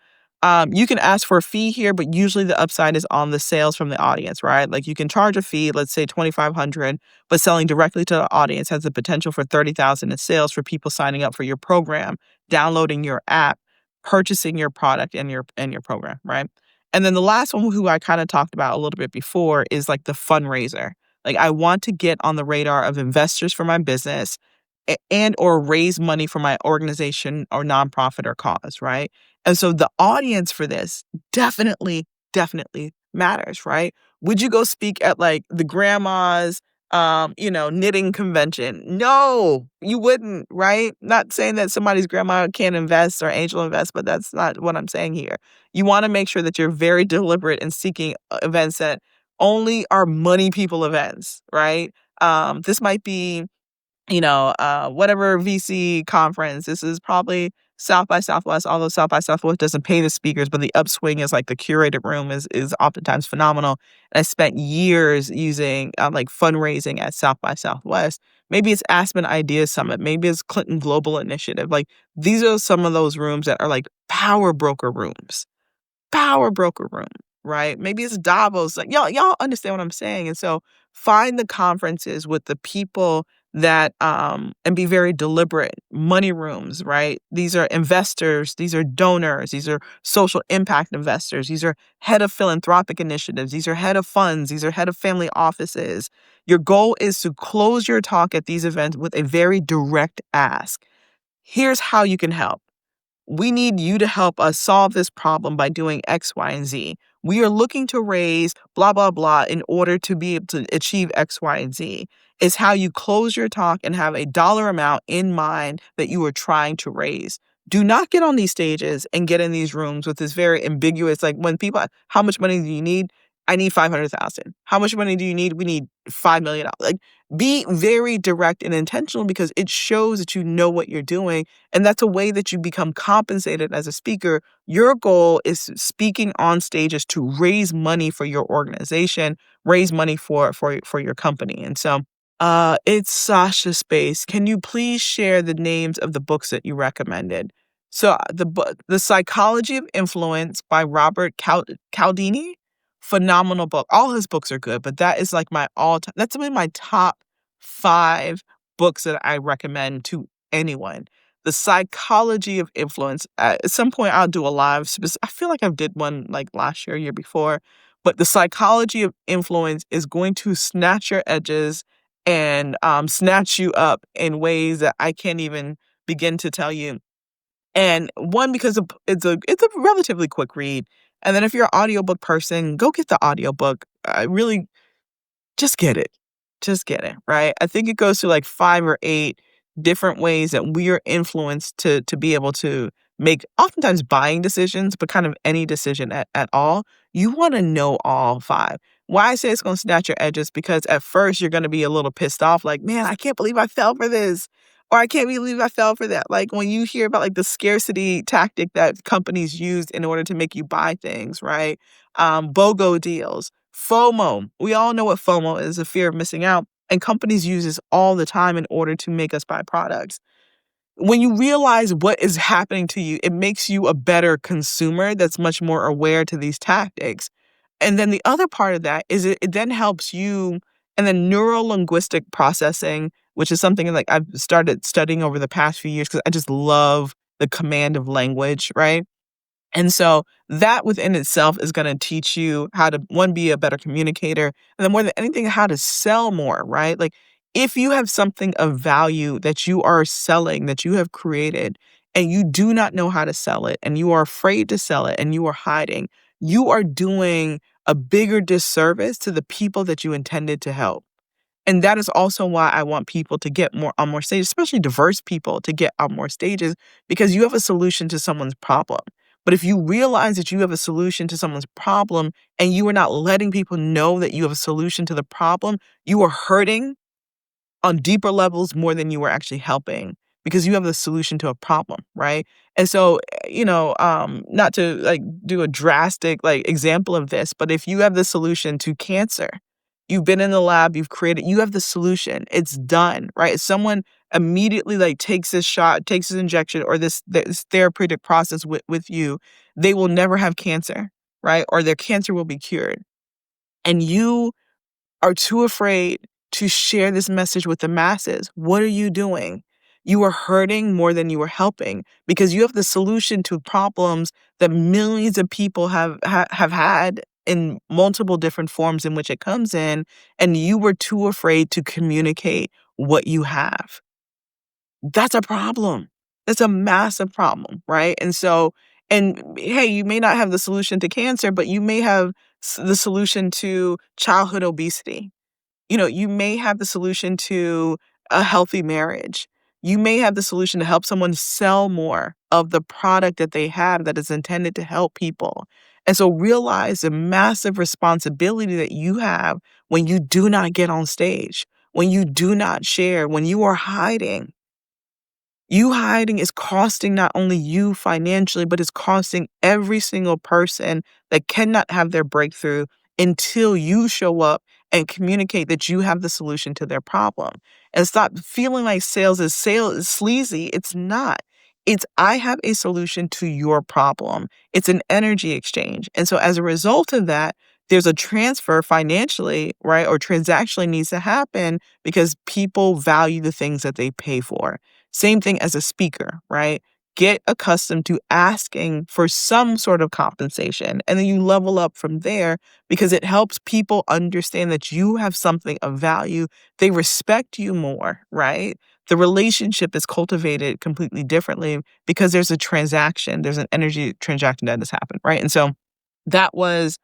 you can ask for a fee here, but usually the upside is on the sales from the audience, right? Like you can charge a fee, let's say 2,500, but selling directly to the audience has the potential for 30,000 in sales for people signing up for your program, downloading your app, purchasing your product and your program, right? And then the last one who I kind of talked about a little bit before is like the fundraiser. Like I want to get on the radar of investors for my business and or raise money for my organization or nonprofit or cause, right? And so the audience for this definitely matters, right? Would you go speak at like the grandma's knitting convention? No, you wouldn't, right? Not saying that somebody's grandma can't invest or angel invest, but that's not what I'm saying here. You want to make sure that you're very deliberate in seeking events that only are money people events, right? This might be whatever VC conference. This is probably South by Southwest, although South by Southwest doesn't pay the speakers, but the upswing is like the curated room is oftentimes phenomenal. And I spent years using like fundraising at South by Southwest. Maybe it's Aspen Ideas Summit. Maybe it's Clinton Global Initiative. Like these are some of those rooms that are like power broker room, right? Maybe it's Davos. Like y'all understand what I'm saying. And so find the conferences with the people that and be very deliberate. Money rooms, right? These are investors, these are donors, these are social impact investors, these are head of philanthropic initiatives, these are head of funds, these are head of family offices. Your goal is to close your talk at these events with a very direct ask. Here's how you can help. We need you to help us solve this problem by doing X, Y, and Z. We are looking to raise blah, blah, blah in order to be able to achieve X, Y, and Z. Is how you close your talk and have a dollar amount in mind that you are trying to raise. Do not get on these stages and get in these rooms with this very ambiguous, like when people, how much money do you need? I need 500,000. How much money do you need? We need $5 million. Like be very direct and intentional because it shows that you know what you're doing. And that's a way that you become compensated as a speaker. Your goal is speaking on stages to raise money for your organization, raise money for your company. And so it's Sasha Space. Can you please share the names of the books that you recommended? So the book, The Psychology of Influence by Robert Cialdini, phenomenal book. All his books are good, but that is like my all-time, that's one of my top 5 books that I recommend to anyone. The Psychology of Influence. At some point, I'll do a live. I feel like I did one like last year before. But the Psychology of Influence is going to snatch your edges and snatch you up in ways that I can't even begin to tell you. And one, because it's a relatively quick read. And then if you're an audiobook person, go get the audiobook. I really just get it. Just get it, right? I think it goes through like 5 or 8 different ways that we are influenced to be able to make oftentimes buying decisions, but kind of any decision at all. You want to know all 5. Why I say it's going to snatch your edges, because at first you're going to be a little pissed off, like, man, I can't believe I fell for this. Or I can't believe I fell for that. Like when you hear about like the scarcity tactic that companies use in order to make you buy things, right? BOGO deals, FOMO. We all know what FOMO is, a fear of missing out. And companies use this all the time in order to make us buy products. when you realize what is happening to you, it makes you a better consumer that's much more aware to these tactics. And then the other part of that is it then helps you, and then neuro-linguistic processing, which is something like I've started studying over the past few years because I just love the command of language, right? And so that within itself is going to teach you how to, one, be a better communicator, and then more than anything, how to sell more, right? Like if you have something of value that you are selling, that you have created, and you do not know how to sell it, and you are afraid to sell it, and you are hiding, you are doing a bigger disservice to the people that you intended to help. And that is also why I want people to get more on more stages, especially diverse people to get on more stages, because you have a solution to someone's problem. But if you realize that you have a solution to someone's problem and you are not letting people know that you have a solution to the problem, you are hurting on deeper levels more than you were actually helping because you have the solution to a problem, right? And so, not to like do a drastic like example of this, but if you have the solution to cancer, you've been in the lab, you've created, you have the solution, it's done, right? If someone immediately like takes this shot, takes this injection or this therapeutic process with you, they will never have cancer, right? Or their cancer will be cured. And you are too afraid to share this message with the masses. What are you doing? You are hurting more than you are helping because you have the solution to problems that millions of people have had in multiple different forms in which it comes in, and you were too afraid to communicate what you have. That's a problem. That's a massive problem, right? And so, and hey, you may not have the solution to cancer, but you may have the solution to childhood obesity. You may have the solution to a healthy marriage. You may have the solution to help someone sell more of the product that they have that is intended to help people. And so realize the massive responsibility that you have when you do not get on stage, when you do not share, when you are hiding. You hiding is costing not only you financially, but it's costing every single person that cannot have their breakthrough until you show up and communicate that you have the solution to their problem. And stop feeling like sales is sleazy. It's not. It's I have a solution to your problem. It's an energy exchange. And so as a result of that, there's a transfer financially, right? Or transactionally needs to happen because people value the things that they pay for. Same thing as a speaker, right? Get accustomed to asking for some sort of compensation, and then you level up from there because it helps people understand that you have something of value. They respect you more, right? The relationship is cultivated completely differently because there's a transaction, there's an energy transaction that has happened, right? And so that was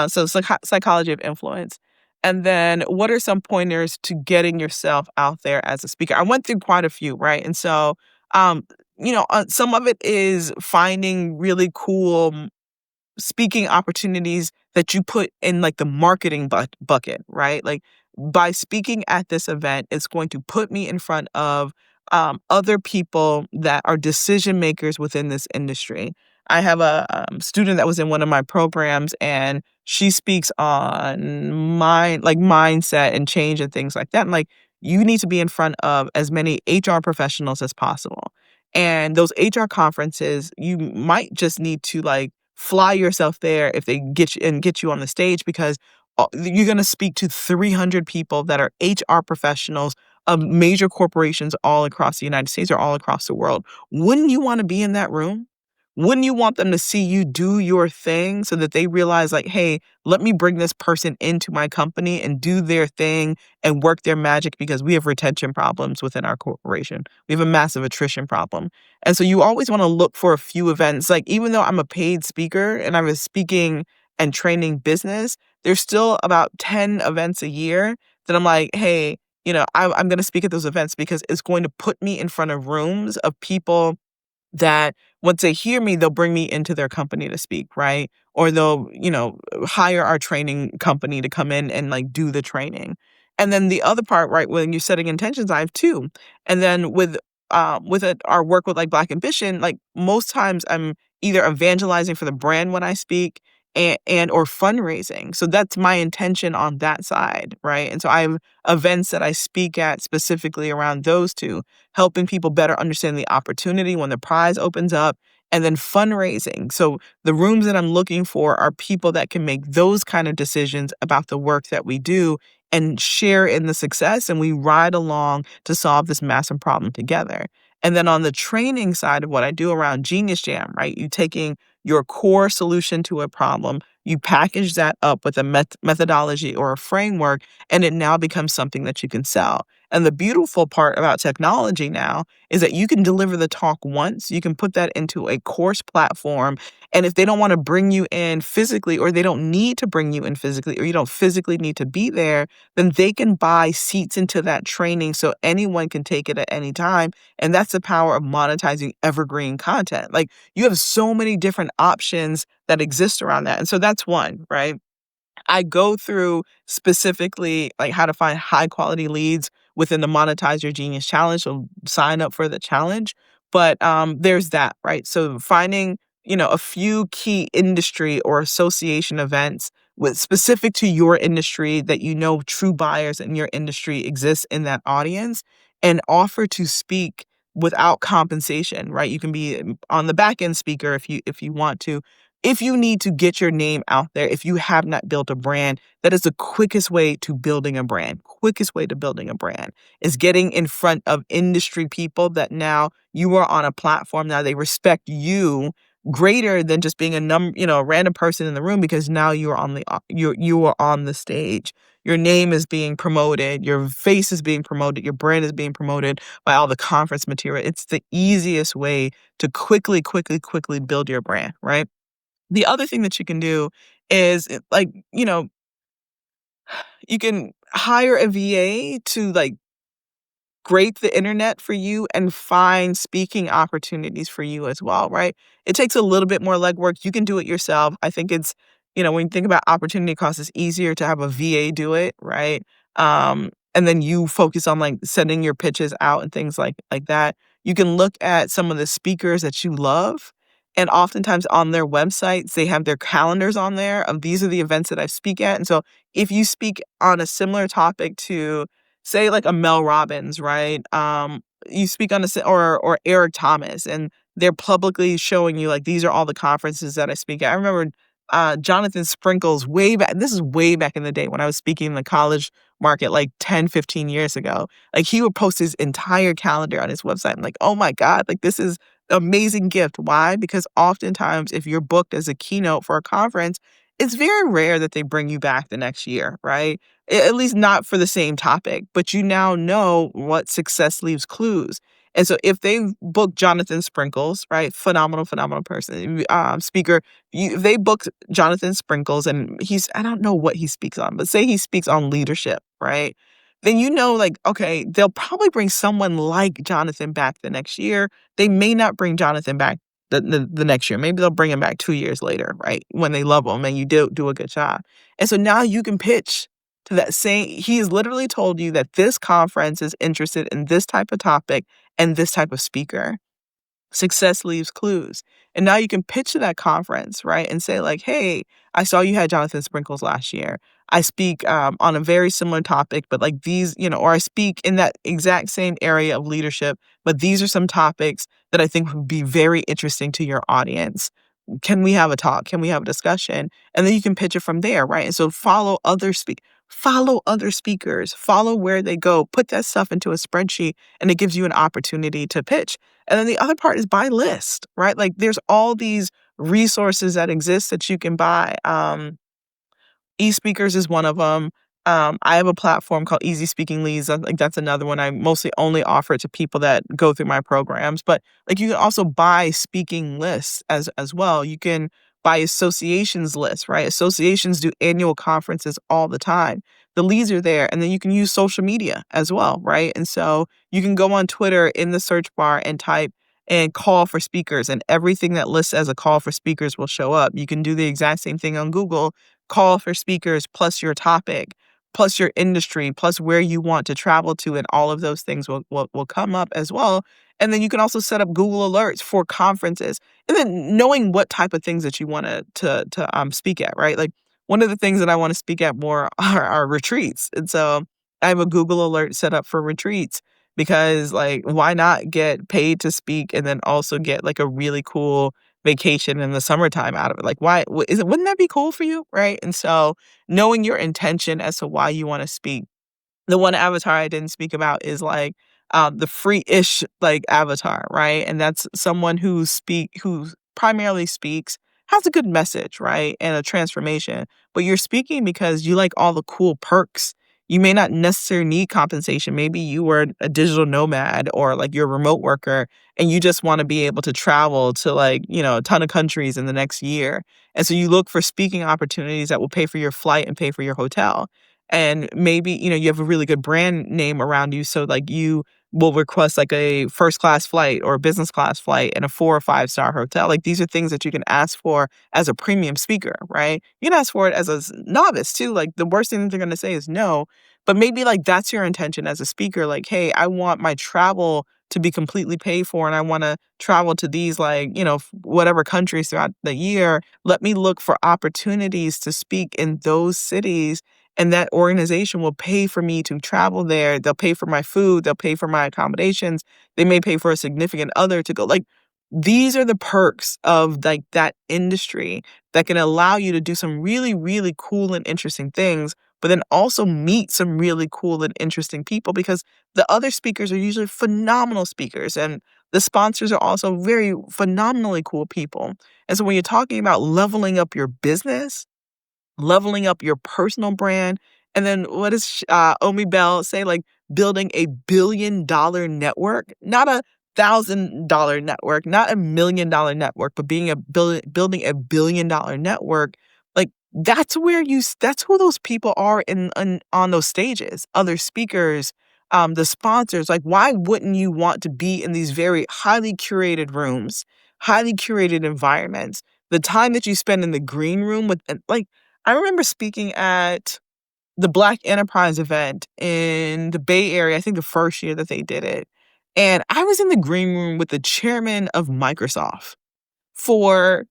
psychology of influence. And then what are some pointers to getting yourself out there as a speaker? I went through quite a few, right? And so, some of it is finding really cool speaking opportunities that you put in like the marketing bucket, right? Like by speaking at this event, it's going to put me in front of other people that are decision makers within this industry. I have a student that was in one of my programs, and she speaks on mindset and change and things like that. And like you need to be in front of as many HR professionals as possible. And those HR conferences, you might just need to like fly yourself there if they get you on the stage because you're going to speak to 300 people that are HR professionals of major corporations all across the United States or all across the world. Wouldn't you want to be in that room? Wouldn't you want them to see you do your thing so that they realize like, hey, let me bring this person into my company and do their thing and work their magic because we have retention problems within our corporation. We have a massive attrition problem. And so you always want to look for a few events. Like even though I'm a paid speaker and I'm a speaking and training business, there's still about 10 events a year that I'm like, hey, I'm going to speak at those events because it's going to put me in front of rooms of people that once they hear me, they'll bring me into their company to speak, right? Or they'll, hire our training company to come in and like do the training. And then the other part, right, when you're setting intentions, I have two. And then our work with like Black Ambition, like most times I'm either evangelizing for the brand when I speak, and or fundraising. So that's my intention on that side, right? And so I have events that I speak at specifically around those two, helping people better understand the opportunity when the prize opens up, and then fundraising. So the rooms that I'm looking for are people that can make those kind of decisions about the work that we do and share in the success, and we ride along to solve this massive problem together. And then on the training side of what I do around Genius Jam, right? You taking your core solution to a problem, you package that up with a methodology or a framework, and it now becomes something that you can sell. And the beautiful part about technology now is that you can deliver the talk once, you can put that into a course platform. And if they don't want to bring you in physically, or they don't need to bring you in physically, or you don't physically need to be there, then they can buy seats into that training so anyone can take it at any time. And that's the power of monetizing evergreen content. Like, you have so many different options that exist around that. And so that's one, right? I go through specifically like how to find high quality leads within the Monetize Your Genius Challenge. So sign up for the challenge. But there's that, right? So finding, a few key industry or association events with specific to your industry that true buyers in your industry exist in that audience, and offer to speak without compensation, right? You can be on the back end speaker if you want to. If you need to get your name out there, if you have not built a brand, that is the quickest way to building a brand. Quickest way to building a brand is getting in front of industry people that now you are on a platform. Now they respect you greater than just being a random person in the room, because now you are on the stage. Your name is being promoted, your face is being promoted, your brand is being promoted by all the conference material. It's the easiest way to quickly, quickly, quickly build your brand, right? The other thing that you can do is, you can hire a VA to, like, scrape the internet for you and find speaking opportunities for you as well, right? It takes a little bit more legwork. You can do it yourself. I think it's, when you think about opportunity cost, it's easier to have a VA do it, right? And then you focus on like sending your pitches out and things like that. You can look at some of the speakers that you love. And oftentimes on their websites, they have their calendars on there of these are the events that I speak at. And so if you speak on a similar topic to, say, like a Mel Robbins, right? You speak on or Eric Thomas, and they're publicly showing you like these are all the conferences that I speak at. I remember Jonathan Sprinkles way back. This is way back in the day when I was speaking in the college market, like 10, 15 years ago. Like, he would post his entire calendar on his website. I'm like, oh my God, like this is amazing gift. Why? Because oftentimes if you're booked as a keynote for a conference, it's very rare that they bring you back the next year, right? At least not for the same topic, but you now know what success leaves clues. And so if they book Jonathan Sprinkles, right, phenomenal, phenomenal person, speaker, if they book Jonathan Sprinkles and I don't know what he speaks on, but say he speaks on leadership, right? Then like, okay, they'll probably bring someone like Jonathan back the next year. They may not bring Jonathan back the next year. Maybe they'll bring him back 2 years later, right? When they love him and you do a good job. And so now you can pitch to that same, he has literally told you that this conference is interested in this type of topic and this type of speaker. Success leaves clues. And now you can pitch to that conference, right? And say like, hey, I saw you had Jonathan Sprinkles last year. I speak on a very similar topic, but like these, or I speak in that exact same area of leadership, but these are some topics that I think would be very interesting to your audience. Can we have a talk? Can we have a discussion? And then you can pitch it from there, right? And so follow other speakers, follow where they go, put that stuff into a spreadsheet, and it gives you an opportunity to pitch. And then the other part is buy list, right? Like, there's all these resources that exist that you can buy. eSpeakers is one of them. I have a platform called Easy Speaking Leads. I think that's another one. I mostly only offer it to people that go through my programs. But like, you can also buy speaking lists as well. You can buy associations lists, right? Associations do annual conferences all the time. The leads are there, and then you can use social media as well, right? And so you can go on Twitter in the search bar and type and call for speakers, and everything that lists as a call for speakers will show up. You can do the exact same thing on Google, call for speakers plus your topic. plus your industry, plus where you want to travel to, and all of those things will come up as well. And then you can also set up Google Alerts for conferences, and then knowing what type of things that you want to speak at, right? Like one of the things that I want to speak at more are retreats, and so I have a Google Alert set up for retreats because, like, why not get paid to speak and then also get like a really cool vacation in the summertime out of it? Like, why is it? Wouldn't that be cool for you, right? And so knowing your intention as to why you want to speak. The one avatar I didn't speak about is like the free-ish like avatar, right? And that's someone who primarily speaks, has a good message, right? And a transformation. But you're speaking because you like all the cool perks. You may not necessarily need compensation. Maybe you were a digital nomad or like you're a remote worker and you just want to be able to travel to like, a ton of countries in the next year. And so you look for speaking opportunities that will pay for your flight and pay for your hotel. And maybe, you have a really good brand name around you. So like you will request like a first class flight or a business class flight and a 4 or 5 star hotel. Like these are things that you can ask for as a premium speaker, right? You can ask for it as a novice too. Like the worst thing that they're going to say is no. But maybe like that's your intention as a speaker. Like, hey, I want my travel to be completely paid for and I want to travel to these like, whatever countries throughout the year. Let me look for opportunities to speak in those cities, and that organization will pay for me to travel there. They'll pay for my food. They'll pay for my accommodations. They may pay for a significant other to go. Like, these are the perks of like that industry that can allow you to do some really, really cool and interesting things, but then also meet some really cool and interesting people because the other speakers are usually phenomenal speakers and the sponsors are also very phenomenally cool people. And so when you're talking about leveling up your business, leveling up your personal brand. And then what does Omi Bell say? Like building a $1 billion network, not $1,000 network, not $1 million network, but building a $1 billion network. Like that's who those people are on those stages, other speakers, the sponsors. Like, why wouldn't you want to be in these very highly curated rooms, highly curated environments? The time that you spend in the green room with, like, I remember speaking at the Black Enterprise event in the Bay Area, I think the first year that they did it. And I was in the green room with the chairman of Microsoft for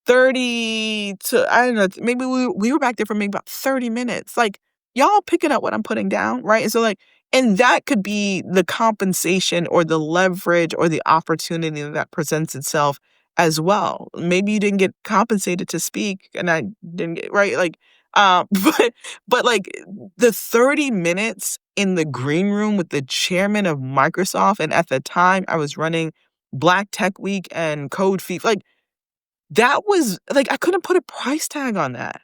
30 to, I don't know, maybe we were back there for maybe about 30 minutes. Like, y'all picking up what I'm putting down, right? And so like, and that could be the compensation or the leverage or the opportunity that presents itself as well. Maybe you didn't get compensated to speak and I didn't get, right? Like, but like the 30 minutes in the green room with the chairman of Microsoft, and at the time I was running Black Tech Week and Code Feet, like, that was like, I couldn't put a price tag on that.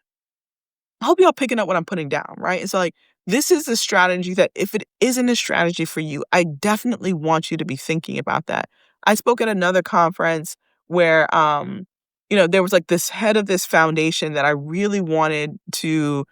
I hope y'all picking up what I'm putting down, right? It's like, this is a strategy that if it isn't a strategy for you, I definitely want you to be thinking about that. I spoke at another conference where, there was like this head of this foundation that I really wanted to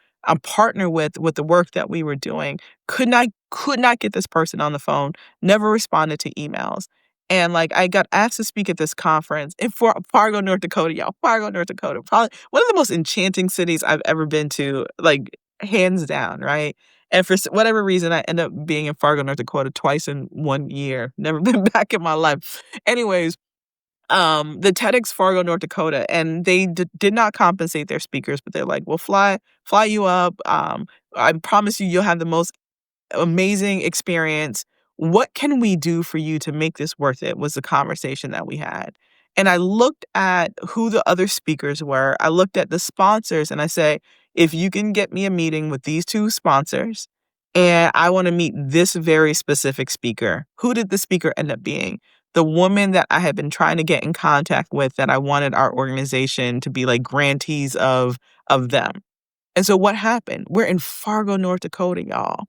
partner with the work that we were doing. Could not get this person on the phone, never responded to emails. And like I got asked to speak at this conference in Fargo, North Dakota, y'all. Fargo, North Dakota, probably one of the most enchanting cities I've ever been to, like hands down, right? And for whatever reason, I ended up being in Fargo, North Dakota twice in 1 year. Never been back in my life. Anyways, the TEDx Fargo, North Dakota, and they did not compensate their speakers, but they're like, "We'll fly you up. I promise you, you'll have the most amazing experience. What can we do for you to make this worth it?" was the conversation that we had. And I looked at who the other speakers were. I looked at the sponsors and I say, if you can get me a meeting with these two sponsors and I want to meet this very specific speaker, who did the speaker end up being? The woman that I had been trying to get in contact with that I wanted our organization to be like grantees of them. And so what happened? We're in Fargo, North Dakota, y'all.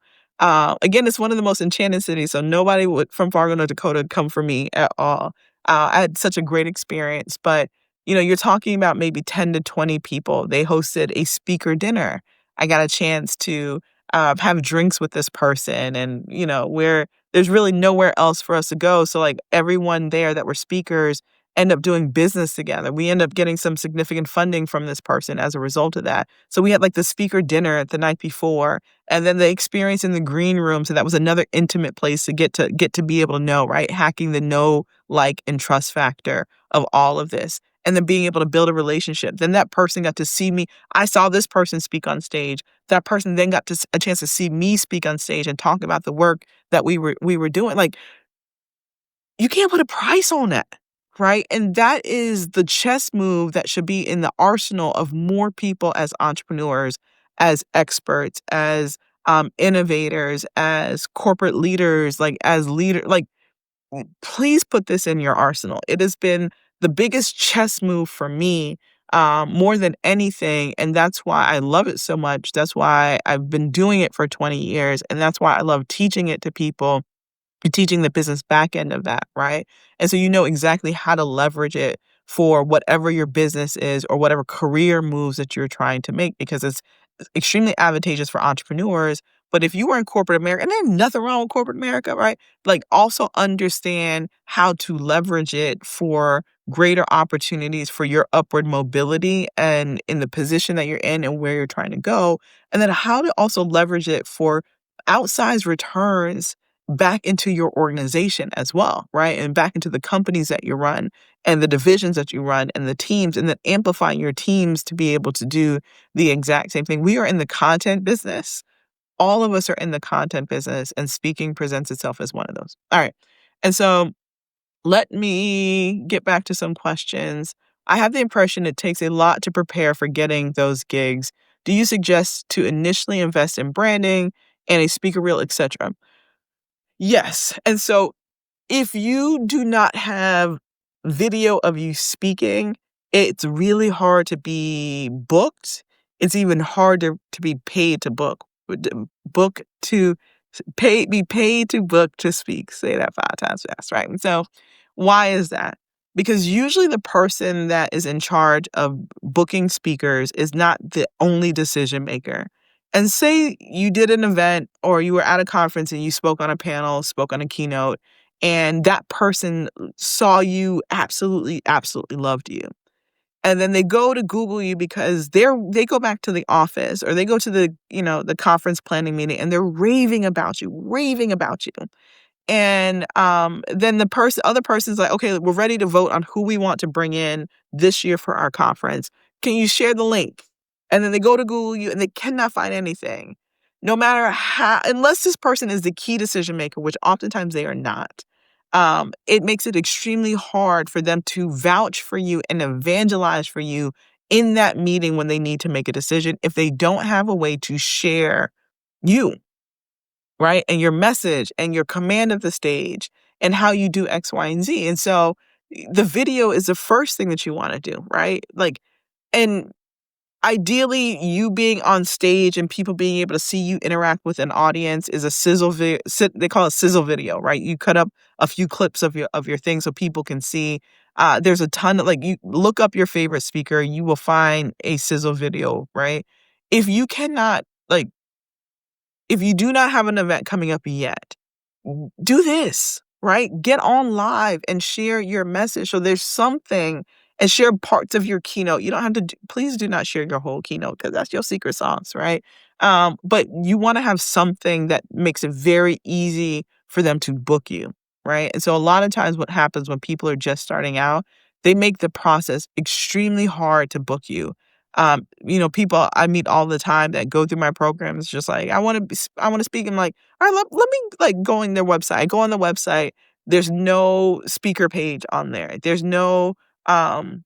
Again, it's one of the most enchanted cities, so nobody from Fargo, North Dakota come for me at all. I had such a great experience, but you're talking about maybe 10 to 20 people. They hosted a speaker dinner. I got a chance to have drinks with this person, and where there's really nowhere else for us to go. So like everyone there that were speakers end up doing business together. We end up getting some significant funding from this person as a result of that. So we had like the speaker dinner the night before, and then the experience in the green room. So that was another intimate place to get to be able to know, right? Hacking the know, like, and trust factor of all of this. And then being able to build a relationship. Then that person got to see me. I saw this person speak on stage. That person then got a chance to see me speak on stage and talk about the work that we were doing. Like, you can't put a price on that, right? And that is the chess move that should be in the arsenal of more people as entrepreneurs, as experts, as innovators, as corporate leaders, like as leader. Like, please put this in your arsenal. It has been the biggest chess move for me, more than anything, and that's why I love it so much. That's why I've been doing it for 20 years, and that's why I love teaching it to people, teaching the business back end of that, right? And so you know exactly how to leverage it for whatever your business is or whatever career moves that you're trying to make, because it's extremely advantageous for entrepreneurs. But if you were in corporate America, and there's nothing wrong with corporate America, right? Like, also understand how to leverage it for greater opportunities for your upward mobility and in the position that you're in and where you're trying to go. And then how to also leverage it for outsized returns back into your organization as well, right? And back into the companies that you run and the divisions that you run and the teams, and then amplifying your teams to be able to do the exact same thing. We are in the content business. All of us are in the content business, and speaking presents itself as one of those. All right. And so let me get back to some questions. I have the impression it takes a lot to prepare for getting those gigs. Do you suggest to initially invest in branding and a speaker reel, etc.? Yes. And so if you do not have video of you speaking, it's really hard to be booked. It's even harder to be paid to book. Book to be paid to book to speak. Say that 5 times fast, right? And so why is that? Because usually the person that is in charge of booking speakers is not the only decision maker. And say you did an event or you were at a conference and you spoke on a panel, spoke on a keynote, and that person saw you, absolutely, absolutely loved you. And then they go to Google you because they go back to the office or they go to the conference planning meeting and they're raving about you, raving about you. And then other person's like, okay, we're ready to vote on who we want to bring in this year for our conference. Can you share the link? And then they go to Google you and they cannot find anything. No matter how, unless this person is the key decision maker, which oftentimes they are not, it makes it extremely hard for them to vouch for you and evangelize for you in that meeting when they need to make a decision if they don't have a way to share you, right? And your message and your command of the stage and how you do X, Y, and Z. And so the video is the first thing that you want to do, right? Like, and ideally, you being on stage and people being able to see you interact with an audience is a sizzle video. They call it sizzle video, right? You cut up a few clips of your thing so people can see. There's a ton of, like, you look up your favorite speaker, you will find a sizzle video, right? If you cannot, like, if you do not have an event coming up yet, do this, right? Get on live and share your message. So there's something, and share parts of your keynote. You don't have to, please do not share your whole keynote because that's your secret sauce, right? But you want to have something that makes it very easy for them to book you, right? And so a lot of times what happens when people are just starting out, they make the process extremely hard to book you. People I meet all the time that go through my programs, just like, I want to speak. I'm like, all right, let me like go on their website. I go on the website. There's no speaker page on there. There's no um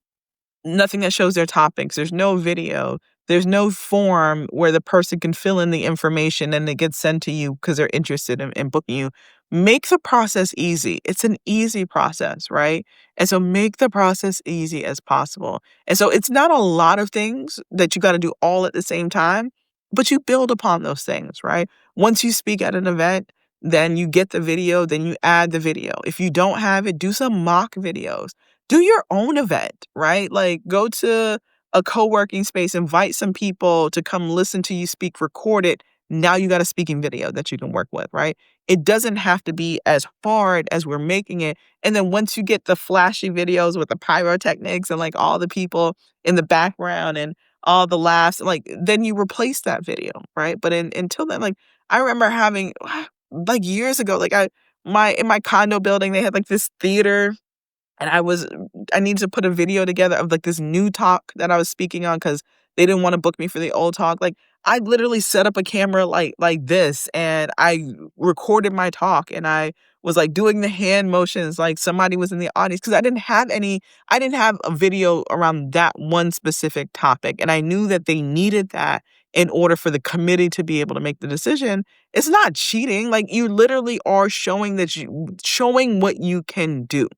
nothing that shows their topics. There's no video. There's no form where the person can fill in the information and it gets sent to you because they're interested in booking you. Make the process easy. It's an easy process, right? And so make the process easy as possible. And so it's not a lot of things that you got to do all at the same time, but you build upon those things, right? Once you speak at an event, then you get the video, then you add the video. If you don't have it, do some mock videos. Do your own event, right? Like, go to a co-working space, invite some people to come listen to you speak, record it, Now you got a speaking video that you can work with, right? It doesn't have to be as hard as we're making it. And then once you get the flashy videos with the pyrotechnics and like all the people in the background and all the laughs, like then you replace that video, right? But until then, like I remember having like years ago, like in my condo building, they had like this theater and I needed to put a video together of like this new talk that I was speaking on because they didn't want to book me for the old talk. Like I literally set up a camera like this and I recorded my talk and I was like doing the hand motions like somebody was in the audience because I didn't have a video around that one specific topic. And I knew that they needed that in order for the committee to be able to make the decision. It's not cheating. Like you literally are showing what you can do.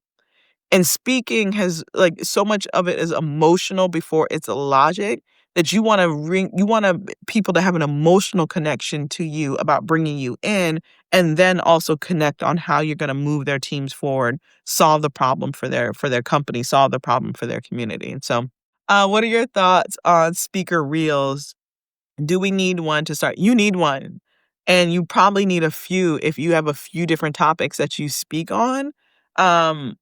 And speaking has like so much of it is emotional before it's a logic that you want people to have an emotional connection to you about bringing you in and then also connect on how you're going to move their teams forward, solve the problem for their company, solve the problem for their community. And so, what are your thoughts on speaker reels? Do we need one to start? You need one. And you probably need a few if you have a few different topics that you speak on. Um,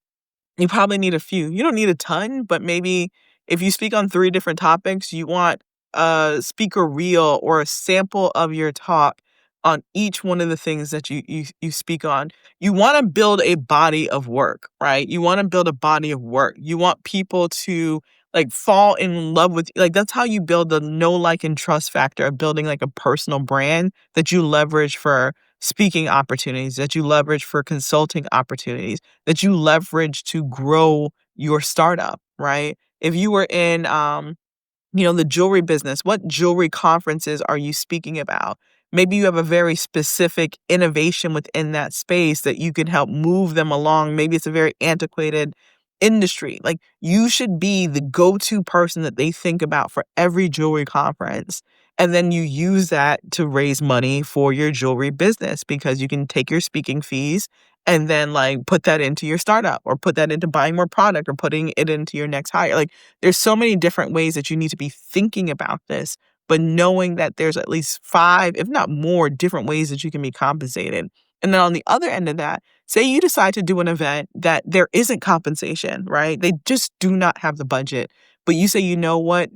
you probably need a few. You don't need a ton, but maybe if you speak on 3 different topics, you want a speaker reel or a sample of your talk on each one of the things that you speak on. You wanna build a body of work, right? You wanna build a body of work. You want people to, like, fall in love with like, that's how you build the know, like, and trust factor of building, like, a personal brand that you leverage for speaking opportunities, that you leverage for consulting opportunities, that you leverage to grow your startup, right? If you were in the jewelry business, what jewelry conferences are you speaking about? Maybe you have a very specific innovation within that space that you can help move them along. Maybe it's a very antiquated industry. Like you should be the go-to person that they think about for every jewelry conference. And then you use that to raise money for your jewelry business because you can take your speaking fees and then like put that into your startup or put that into buying more product or putting it into your next hire. Like there's so many different ways that you need to be thinking about this, but knowing that there's at least 5, if not more, different ways that you can be compensated. And then on the other end of that, say you decide to do an event that there isn't compensation, right? They just do not have the budget. But you say, you know what,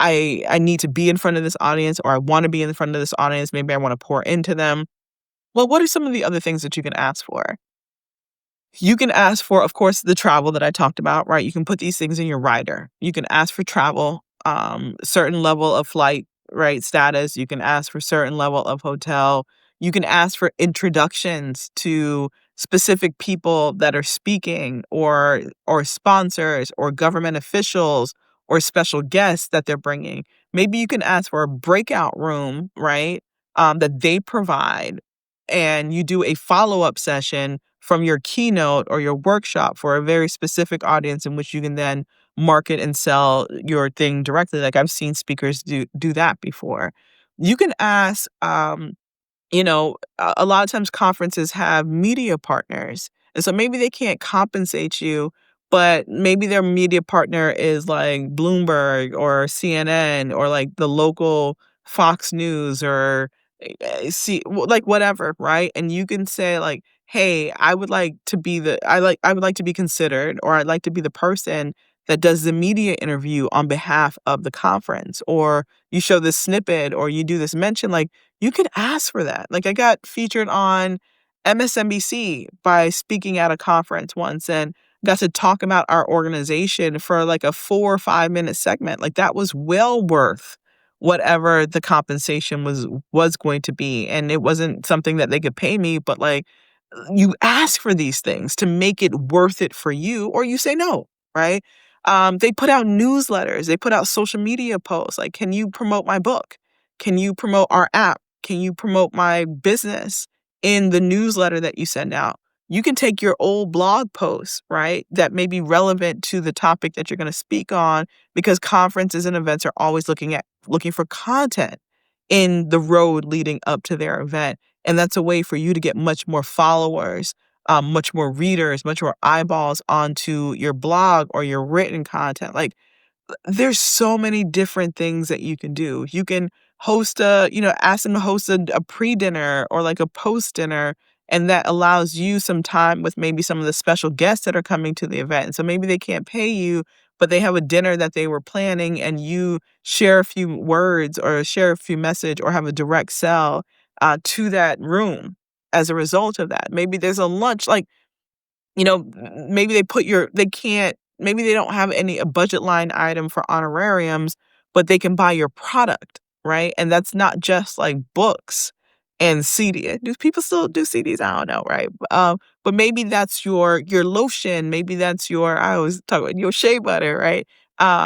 I need to be in front of this audience or I want to be in front of this audience. Maybe I want to pour into them. Well, what are some of the other things that you can ask for? You can ask for, of course, the travel that I talked about, right? You can put these things in your rider. You can ask for travel, certain level of flight, right, status. You can ask for certain level of hotel. You can ask for introductions to specific people that are speaking or sponsors or government officials or special guests that they're bringing. Maybe you can ask for a breakout room, right, that they provide, and you do a follow-up session from your keynote or your workshop for a very specific audience in which you can then market and sell your thing directly. Like I've seen speakers do that before. You can ask a lot of times conferences have media partners. And so maybe they can't compensate you, but maybe their media partner is like Bloomberg or CNN or like the local Fox News or like whatever, right? And you can say like, "Hey, I would like to be considered or I'd like to be the person that does the media interview on behalf of the conference." Or you show this snippet or you do this mention like you can ask for that. Like I got featured on MSNBC by speaking at a conference once and got to talk about our organization for like a 4 or 5 minute segment. Like that was well worth whatever the compensation was going to be. And it wasn't something that they could pay me, but like you ask for these things to make it worth it for you, or you say no, right? They put out newsletters, they put out social media posts like, can you promote my book? Can you promote our app? Can you promote my business in the newsletter that you send out? You can take your old blog posts, right, that may be relevant to the topic that you're going to speak on, because conferences and events are always looking for content in the road leading up to their event. And that's a way for you to get much more followers, much more readers, much more eyeballs onto your blog or your written content. Like there's so many different things that you can do. You can ask them to host a pre-dinner or like a post-dinner, and that allows you some time with maybe some of the special guests that are coming to the event. And so maybe they can't pay you, but they have a dinner that they were planning, and you share a few words or share a few message or have a direct sell to that room as a result of that. Maybe there's a lunch, like, maybe they can't, maybe they don't have a budget line item for honorariums, but they can buy your product, right? And that's not just like books and CD. Do people still do CDs? I don't know, right? But maybe that's your lotion. Maybe that's I always talk about your shea butter, right?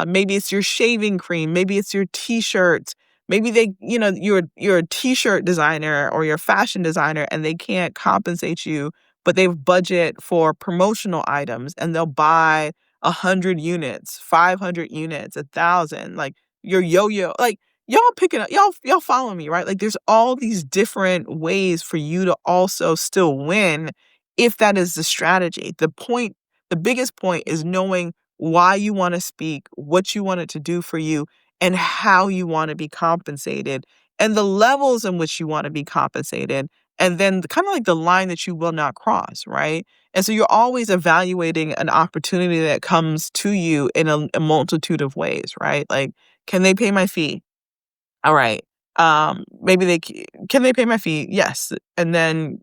Maybe it's your shaving cream. Maybe it's your t-shirts. Maybe you're a t-shirt designer or you're a fashion designer, and they can't compensate you, but they've budget for promotional items, and they'll buy 100 units, 500 units, 1,000, like your yo-yo, like y'all picking up, y'all follow me, right? Like there's all these different ways for you to also still win if that is the strategy. The biggest point is knowing why you want to speak, what you want it to do for you, and how you want to be compensated, and the levels in which you want to be compensated, and then kind of like the line that you will not cross, right? And so you're always evaluating an opportunity that comes to you in a multitude of ways, right? Like, can they pay my fee? All right. Maybe can they pay my fee? Yes. And then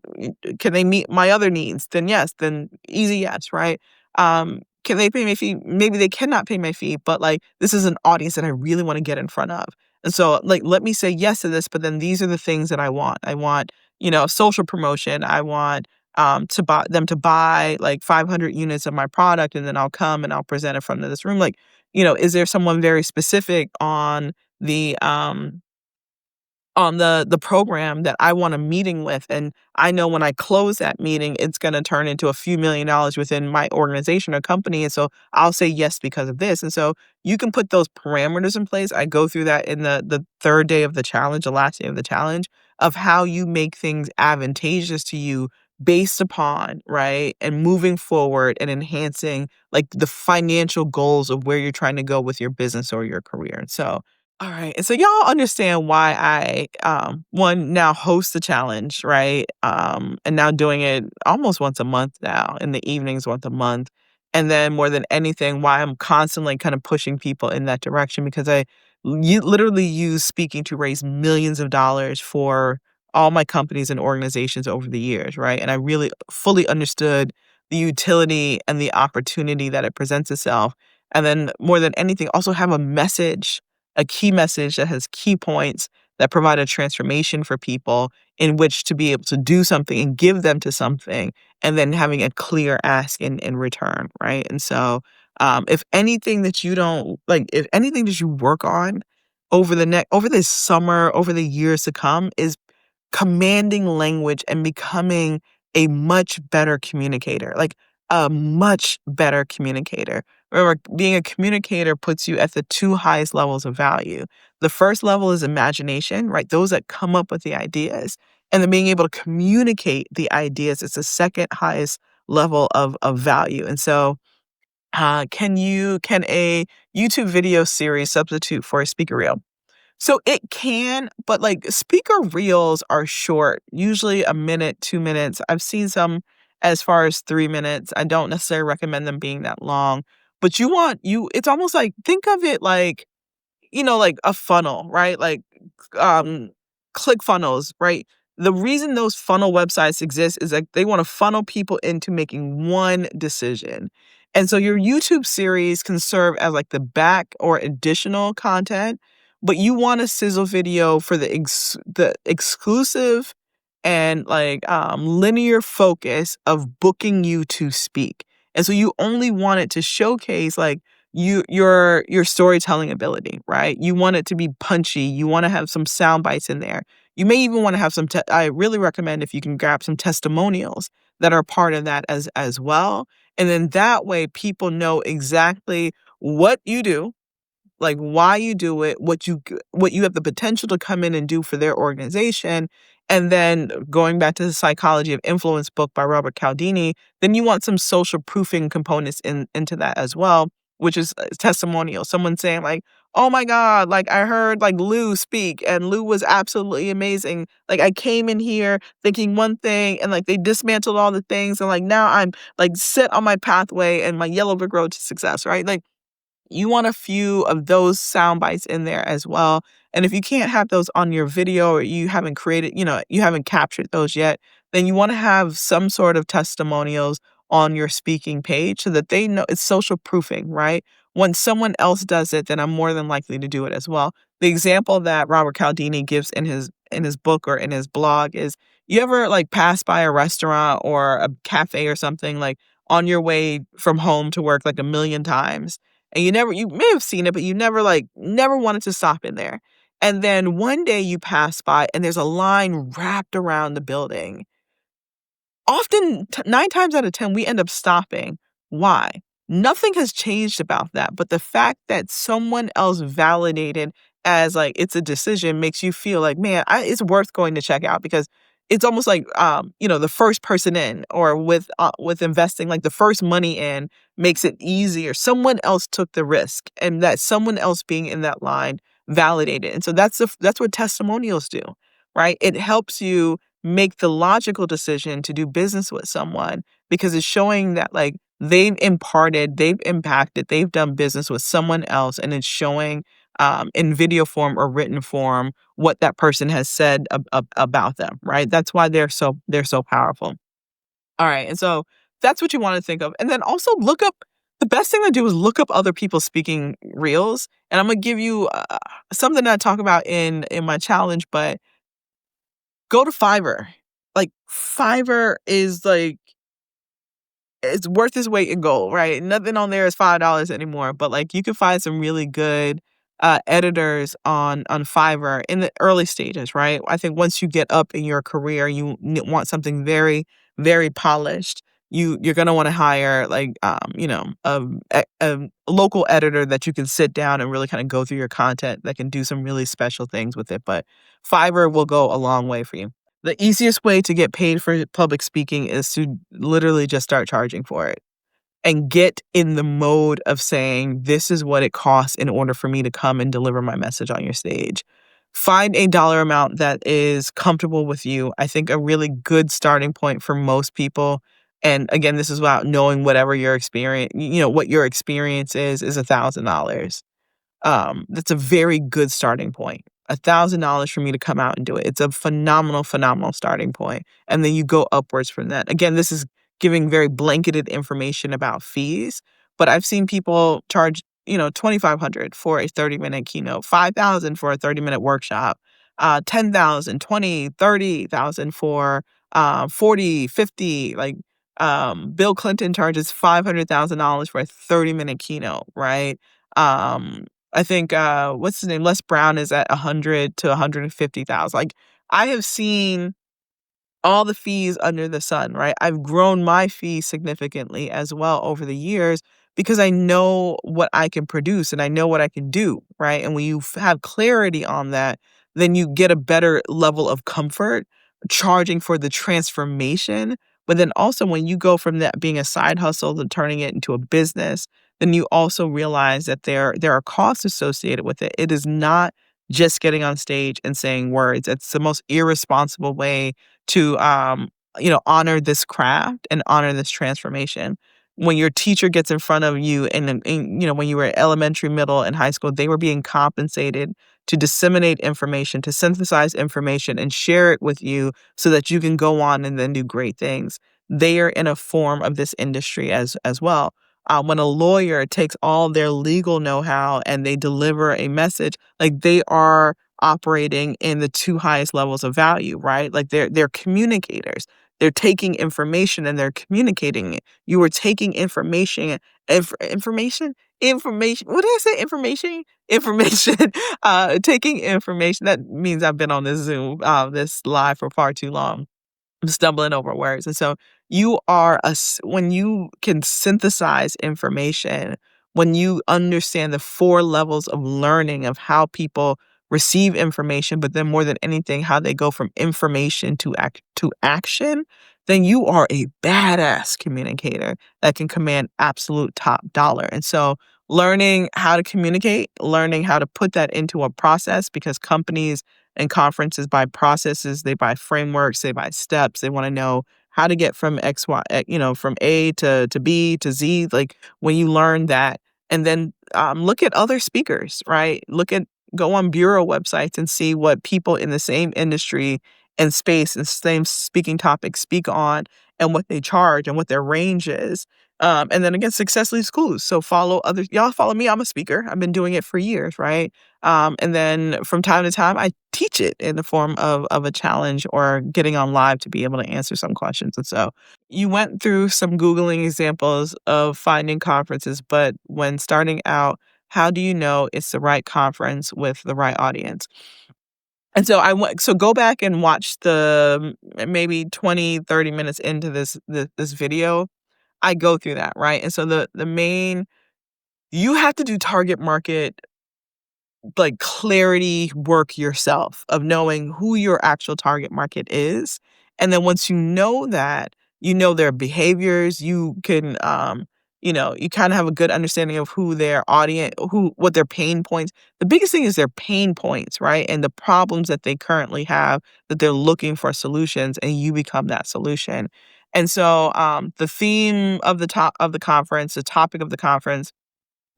can they meet my other needs? Then yes. Then easy yes, right? Can they pay my fee? Maybe they cannot pay my fee, but like this is an audience that I really want to get in front of. And so like let me say yes to this, but then these are the things that I want. I want, social promotion. I want to buy like 500 units of my product, and then I'll come and I'll present in front of this room. Like, is there someone very specific the um on the program that I want a meeting with, and I know when I close that meeting, it's going to turn into a few $1,000,000 within my organization or company, and so I'll say yes because of this. And so you can put those parameters in place. I go through that in the third day of the challenge, the last day of the challenge, of how you make things advantageous to you based upon, right, and moving forward and enhancing like the financial goals of where you're trying to go with your business or your career. So all right. And so y'all understand why I one now host the challenge, right? And now doing it almost once a month now, in the evenings once a month. And then more than anything, why I'm constantly kind of pushing people in that direction, because you literally use speaking to raise millions of dollars for all my companies and organizations over the years, right? And I really fully understood the utility and the opportunity that it presents itself. And then more than anything, also have a key message that has key points that provide a transformation for people in which to be able to do something and give them to something, and then having a clear ask in return, right? And so if anything that you don't like, if anything that you work on over this summer, over the years to come, is commanding language and becoming a much better communicator, like a much better communicator. Remember, being a communicator puts you at the two highest levels of value. The first level is imagination, right? Those that come up with the ideas. And then being able to communicate the ideas is the second highest level of value. And so, can a YouTube video series substitute for a speaker reel? So it can, but like speaker reels are short, usually a minute, 2 minutes. I've seen some as far as 3 minutes. I don't necessarily recommend them being that long, but it's almost like, think of it like, like a funnel, right? Like, um, click funnels, right? The reason those funnel websites exist is like they want to funnel people into making one decision. And so your YouTube series can serve as like the back or additional content, but you want a sizzle video for the exclusive and like linear focus of booking you to speak. And so you only want it to showcase like your storytelling ability, right? You want it to be punchy. You want to have some sound bites in there. You may even want to have I really recommend if you can grab some testimonials that are part of that as well. And then that way people know exactly what you do, like why you do it, what you have the potential to come in and do for their organization. And then going back to the Psychology of Influence book by Robert Cialdini, then you want some social proofing components into that as well, which is testimonial. Someone saying like, oh my God, like I heard like Lou speak and Lou was absolutely amazing. Like I came in here thinking one thing and like they dismantled all the things and like now I'm like set on my pathway and my yellow brick road to success, right? Like you want a few of those sound bites in there as well. And if you can't have those on your video or you haven't created, you haven't captured those yet, then you want to have some sort of testimonials on your speaking page so that they know it's social proofing, right? When someone else does it, then I'm more than likely to do it as well. The example that Robert Cialdini gives in his book or in his blog is you ever like pass by a restaurant or a cafe or something like on your way from home to work like a million times and you may have seen it, but you never wanted to stop in there. And then one day you pass by and there's a line wrapped around the building. Often, 9 times out of 10, we end up stopping. Why? Nothing has changed about that, but the fact that someone else validated as, like, it's a decision makes you feel like, "Man, it's worth going to check out," because it's almost like, the first person in or with investing, like, the first money in makes it easier. Someone else took the risk, and that someone else being in that line validated, and so that's what testimonials do, right? It helps you make the logical decision to do business with someone because it's showing that like they've impacted, they've done business with someone else, and it's showing in video form or written form what that person has said about them, right? That's why they're so powerful. All right, and so that's what you want to think of, and then also look up. The best thing to do is look up other people speaking reels, and I'm gonna give you something that I talk about in my challenge, but go to Fiverr. Like, Fiverr is, like it's worth its weight in gold, right? Nothing on there is $5 anymore, but, like, you can find some really good, editors on Fiverr in the early stages, right? I think once you get up in your career, you want something very, very polished. You're gonna wanna hire, like, a local editor that you can sit down and really kinda go through your content that can do some really special things with it, but Fiverr will go a long way for you. The easiest way to get paid for public speaking is to literally just start charging for it and get in the mode of saying, this is what it costs in order for me to come and deliver my message on your stage. Find a dollar amount that is comfortable with you. I think a really good starting point for most people, and again, this is about knowing whatever your experience, what your experience is $1,000. That's a very good starting point. $1,000 for me to come out and do it. It's a phenomenal, phenomenal starting point. And then you go upwards from that. Again, this is giving very blanketed information about fees, but I've seen people charge, 2,500 for a 30-minute keynote, 5,000 for a 30-minute workshop, 10,000, 20, 30,000 for 40, 50. Like Bill Clinton charges $500,000 for a 30-minute keynote, right? Um, I think, what's his name? Les Brown is at 100 to 150,000. Like, I have seen all the fees under the sun, right? I've grown my fee significantly as well over the years because I know what I can produce and I know what I can do, right? And when you have clarity on that, then you get a better level of comfort charging for the transformation. But then also when you go from that being a side hustle to turning it into a business, then you also realize that there are costs associated with it. It is not just getting on stage and saying words. It's the most irresponsible way to honor this craft and honor this transformation. When your teacher gets in front of you and when you were elementary, middle, and high school, they were being compensated to disseminate information, to synthesize information and share it with you so that you can go on and then do great things. They are in a form of this industry as well. When a lawyer takes all their legal know-how and they deliver a message, like they are operating in the two highest levels of value, right? Like they're communicators. They're taking information and they're communicating it. You are taking information. What did I say? Information. Taking information. That means I've been on this Zoom, this live for far too long. I'm stumbling over words. And so when you can synthesize information, when you understand the 4 levels of learning of how people receive information, but then more than anything, how they go from information to action, then you are a badass communicator that can command absolute top dollar. And so learning how to communicate, learning how to put that into a process, because companies and conferences buy processes, they buy frameworks, they buy steps. They want to know how to get from X, Y, from A to B to Z. Like when you learn that, and then look at other speakers, right? Go on bureau websites and see what people in the same industry and space and same speaking topic speak on, and what they charge and what their range is. And then again, success leaves clues. So follow others. Y'all follow me. I'm a speaker. I've been doing it for years, right? And then from time to time, I teach it in the form of a challenge or getting on live to be able to answer some questions. And so you went through some Googling examples of finding conferences, but when starting out, how do you know it's the right conference with the right audience? And so so go back and watch the maybe 20, 30 minutes into this video. I go through that, right? And so the main you have to do target market, like, clarity work yourself of knowing who your actual target market is. And then once you know that, you know their behaviors, you can, you kind of have a good understanding of who their audience, what their pain points. The biggest thing is their pain points, right? And the problems that they currently have that they're looking for solutions, and you become that solution. And so the theme of the conference, the topic of the conference,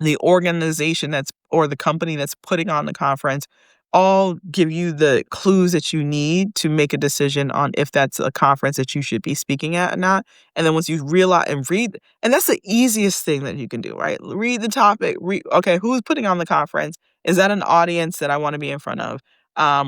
the organization or the company that's putting on the conference, all give you the clues that you need to make a decision on if that's a conference that you should be speaking at or not. And then once you realize and read, and that's the easiest thing that you can do, right? Read the topic. Okay, who's putting on the conference? Is that an audience that I want to be in front of?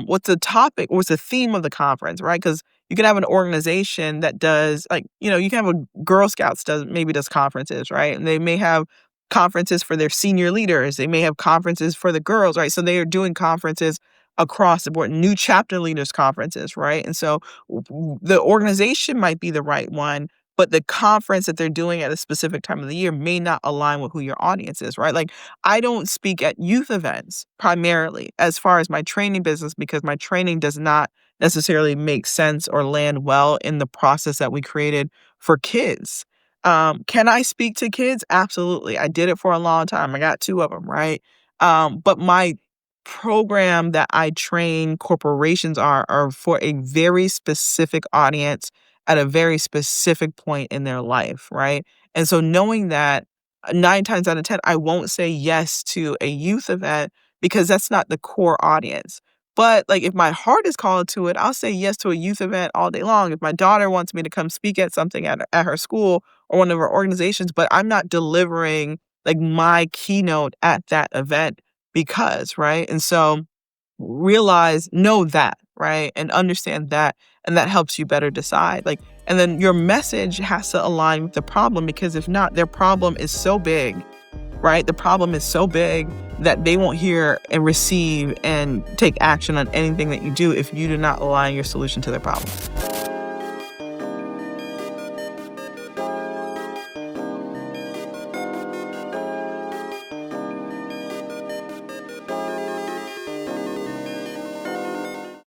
What's the topic? What's the theme of the conference, right? Because you can have an organization that does, like, you can have a Girl Scouts does conferences, right? And they may have conferences for their senior leaders. They may have conferences for the girls, right? So they are doing conferences across the board, new chapter leaders conferences, right? And so the organization might be the right one, but the conference that they're doing at a specific time of the year may not align with who your audience is, right? Like, I don't speak at youth events primarily as far as my training business, because my training does not necessarily make sense or land well in the process that we created for kids. Can I speak to kids? Absolutely. I did it for a long time. I got 2 of them, right? But my program that I train corporations are for a very specific audience at a very specific point in their life, right? And so knowing that, 9 times out of 10, I won't say yes to a youth event because that's not the core audience. But, like, if my heart is called to it, I'll say yes to a youth event all day long. If my daughter wants me to come speak at something at her school or one of our organizations, but I'm not delivering, like, my keynote at that event because, right? And so know that, right? And understand that. And that helps you better decide. Like, and then your message has to align with the problem, because if not, their problem is so big, right? The problem is so big that they won't hear and receive and take action on anything that you do if you do not align your solution to their problem.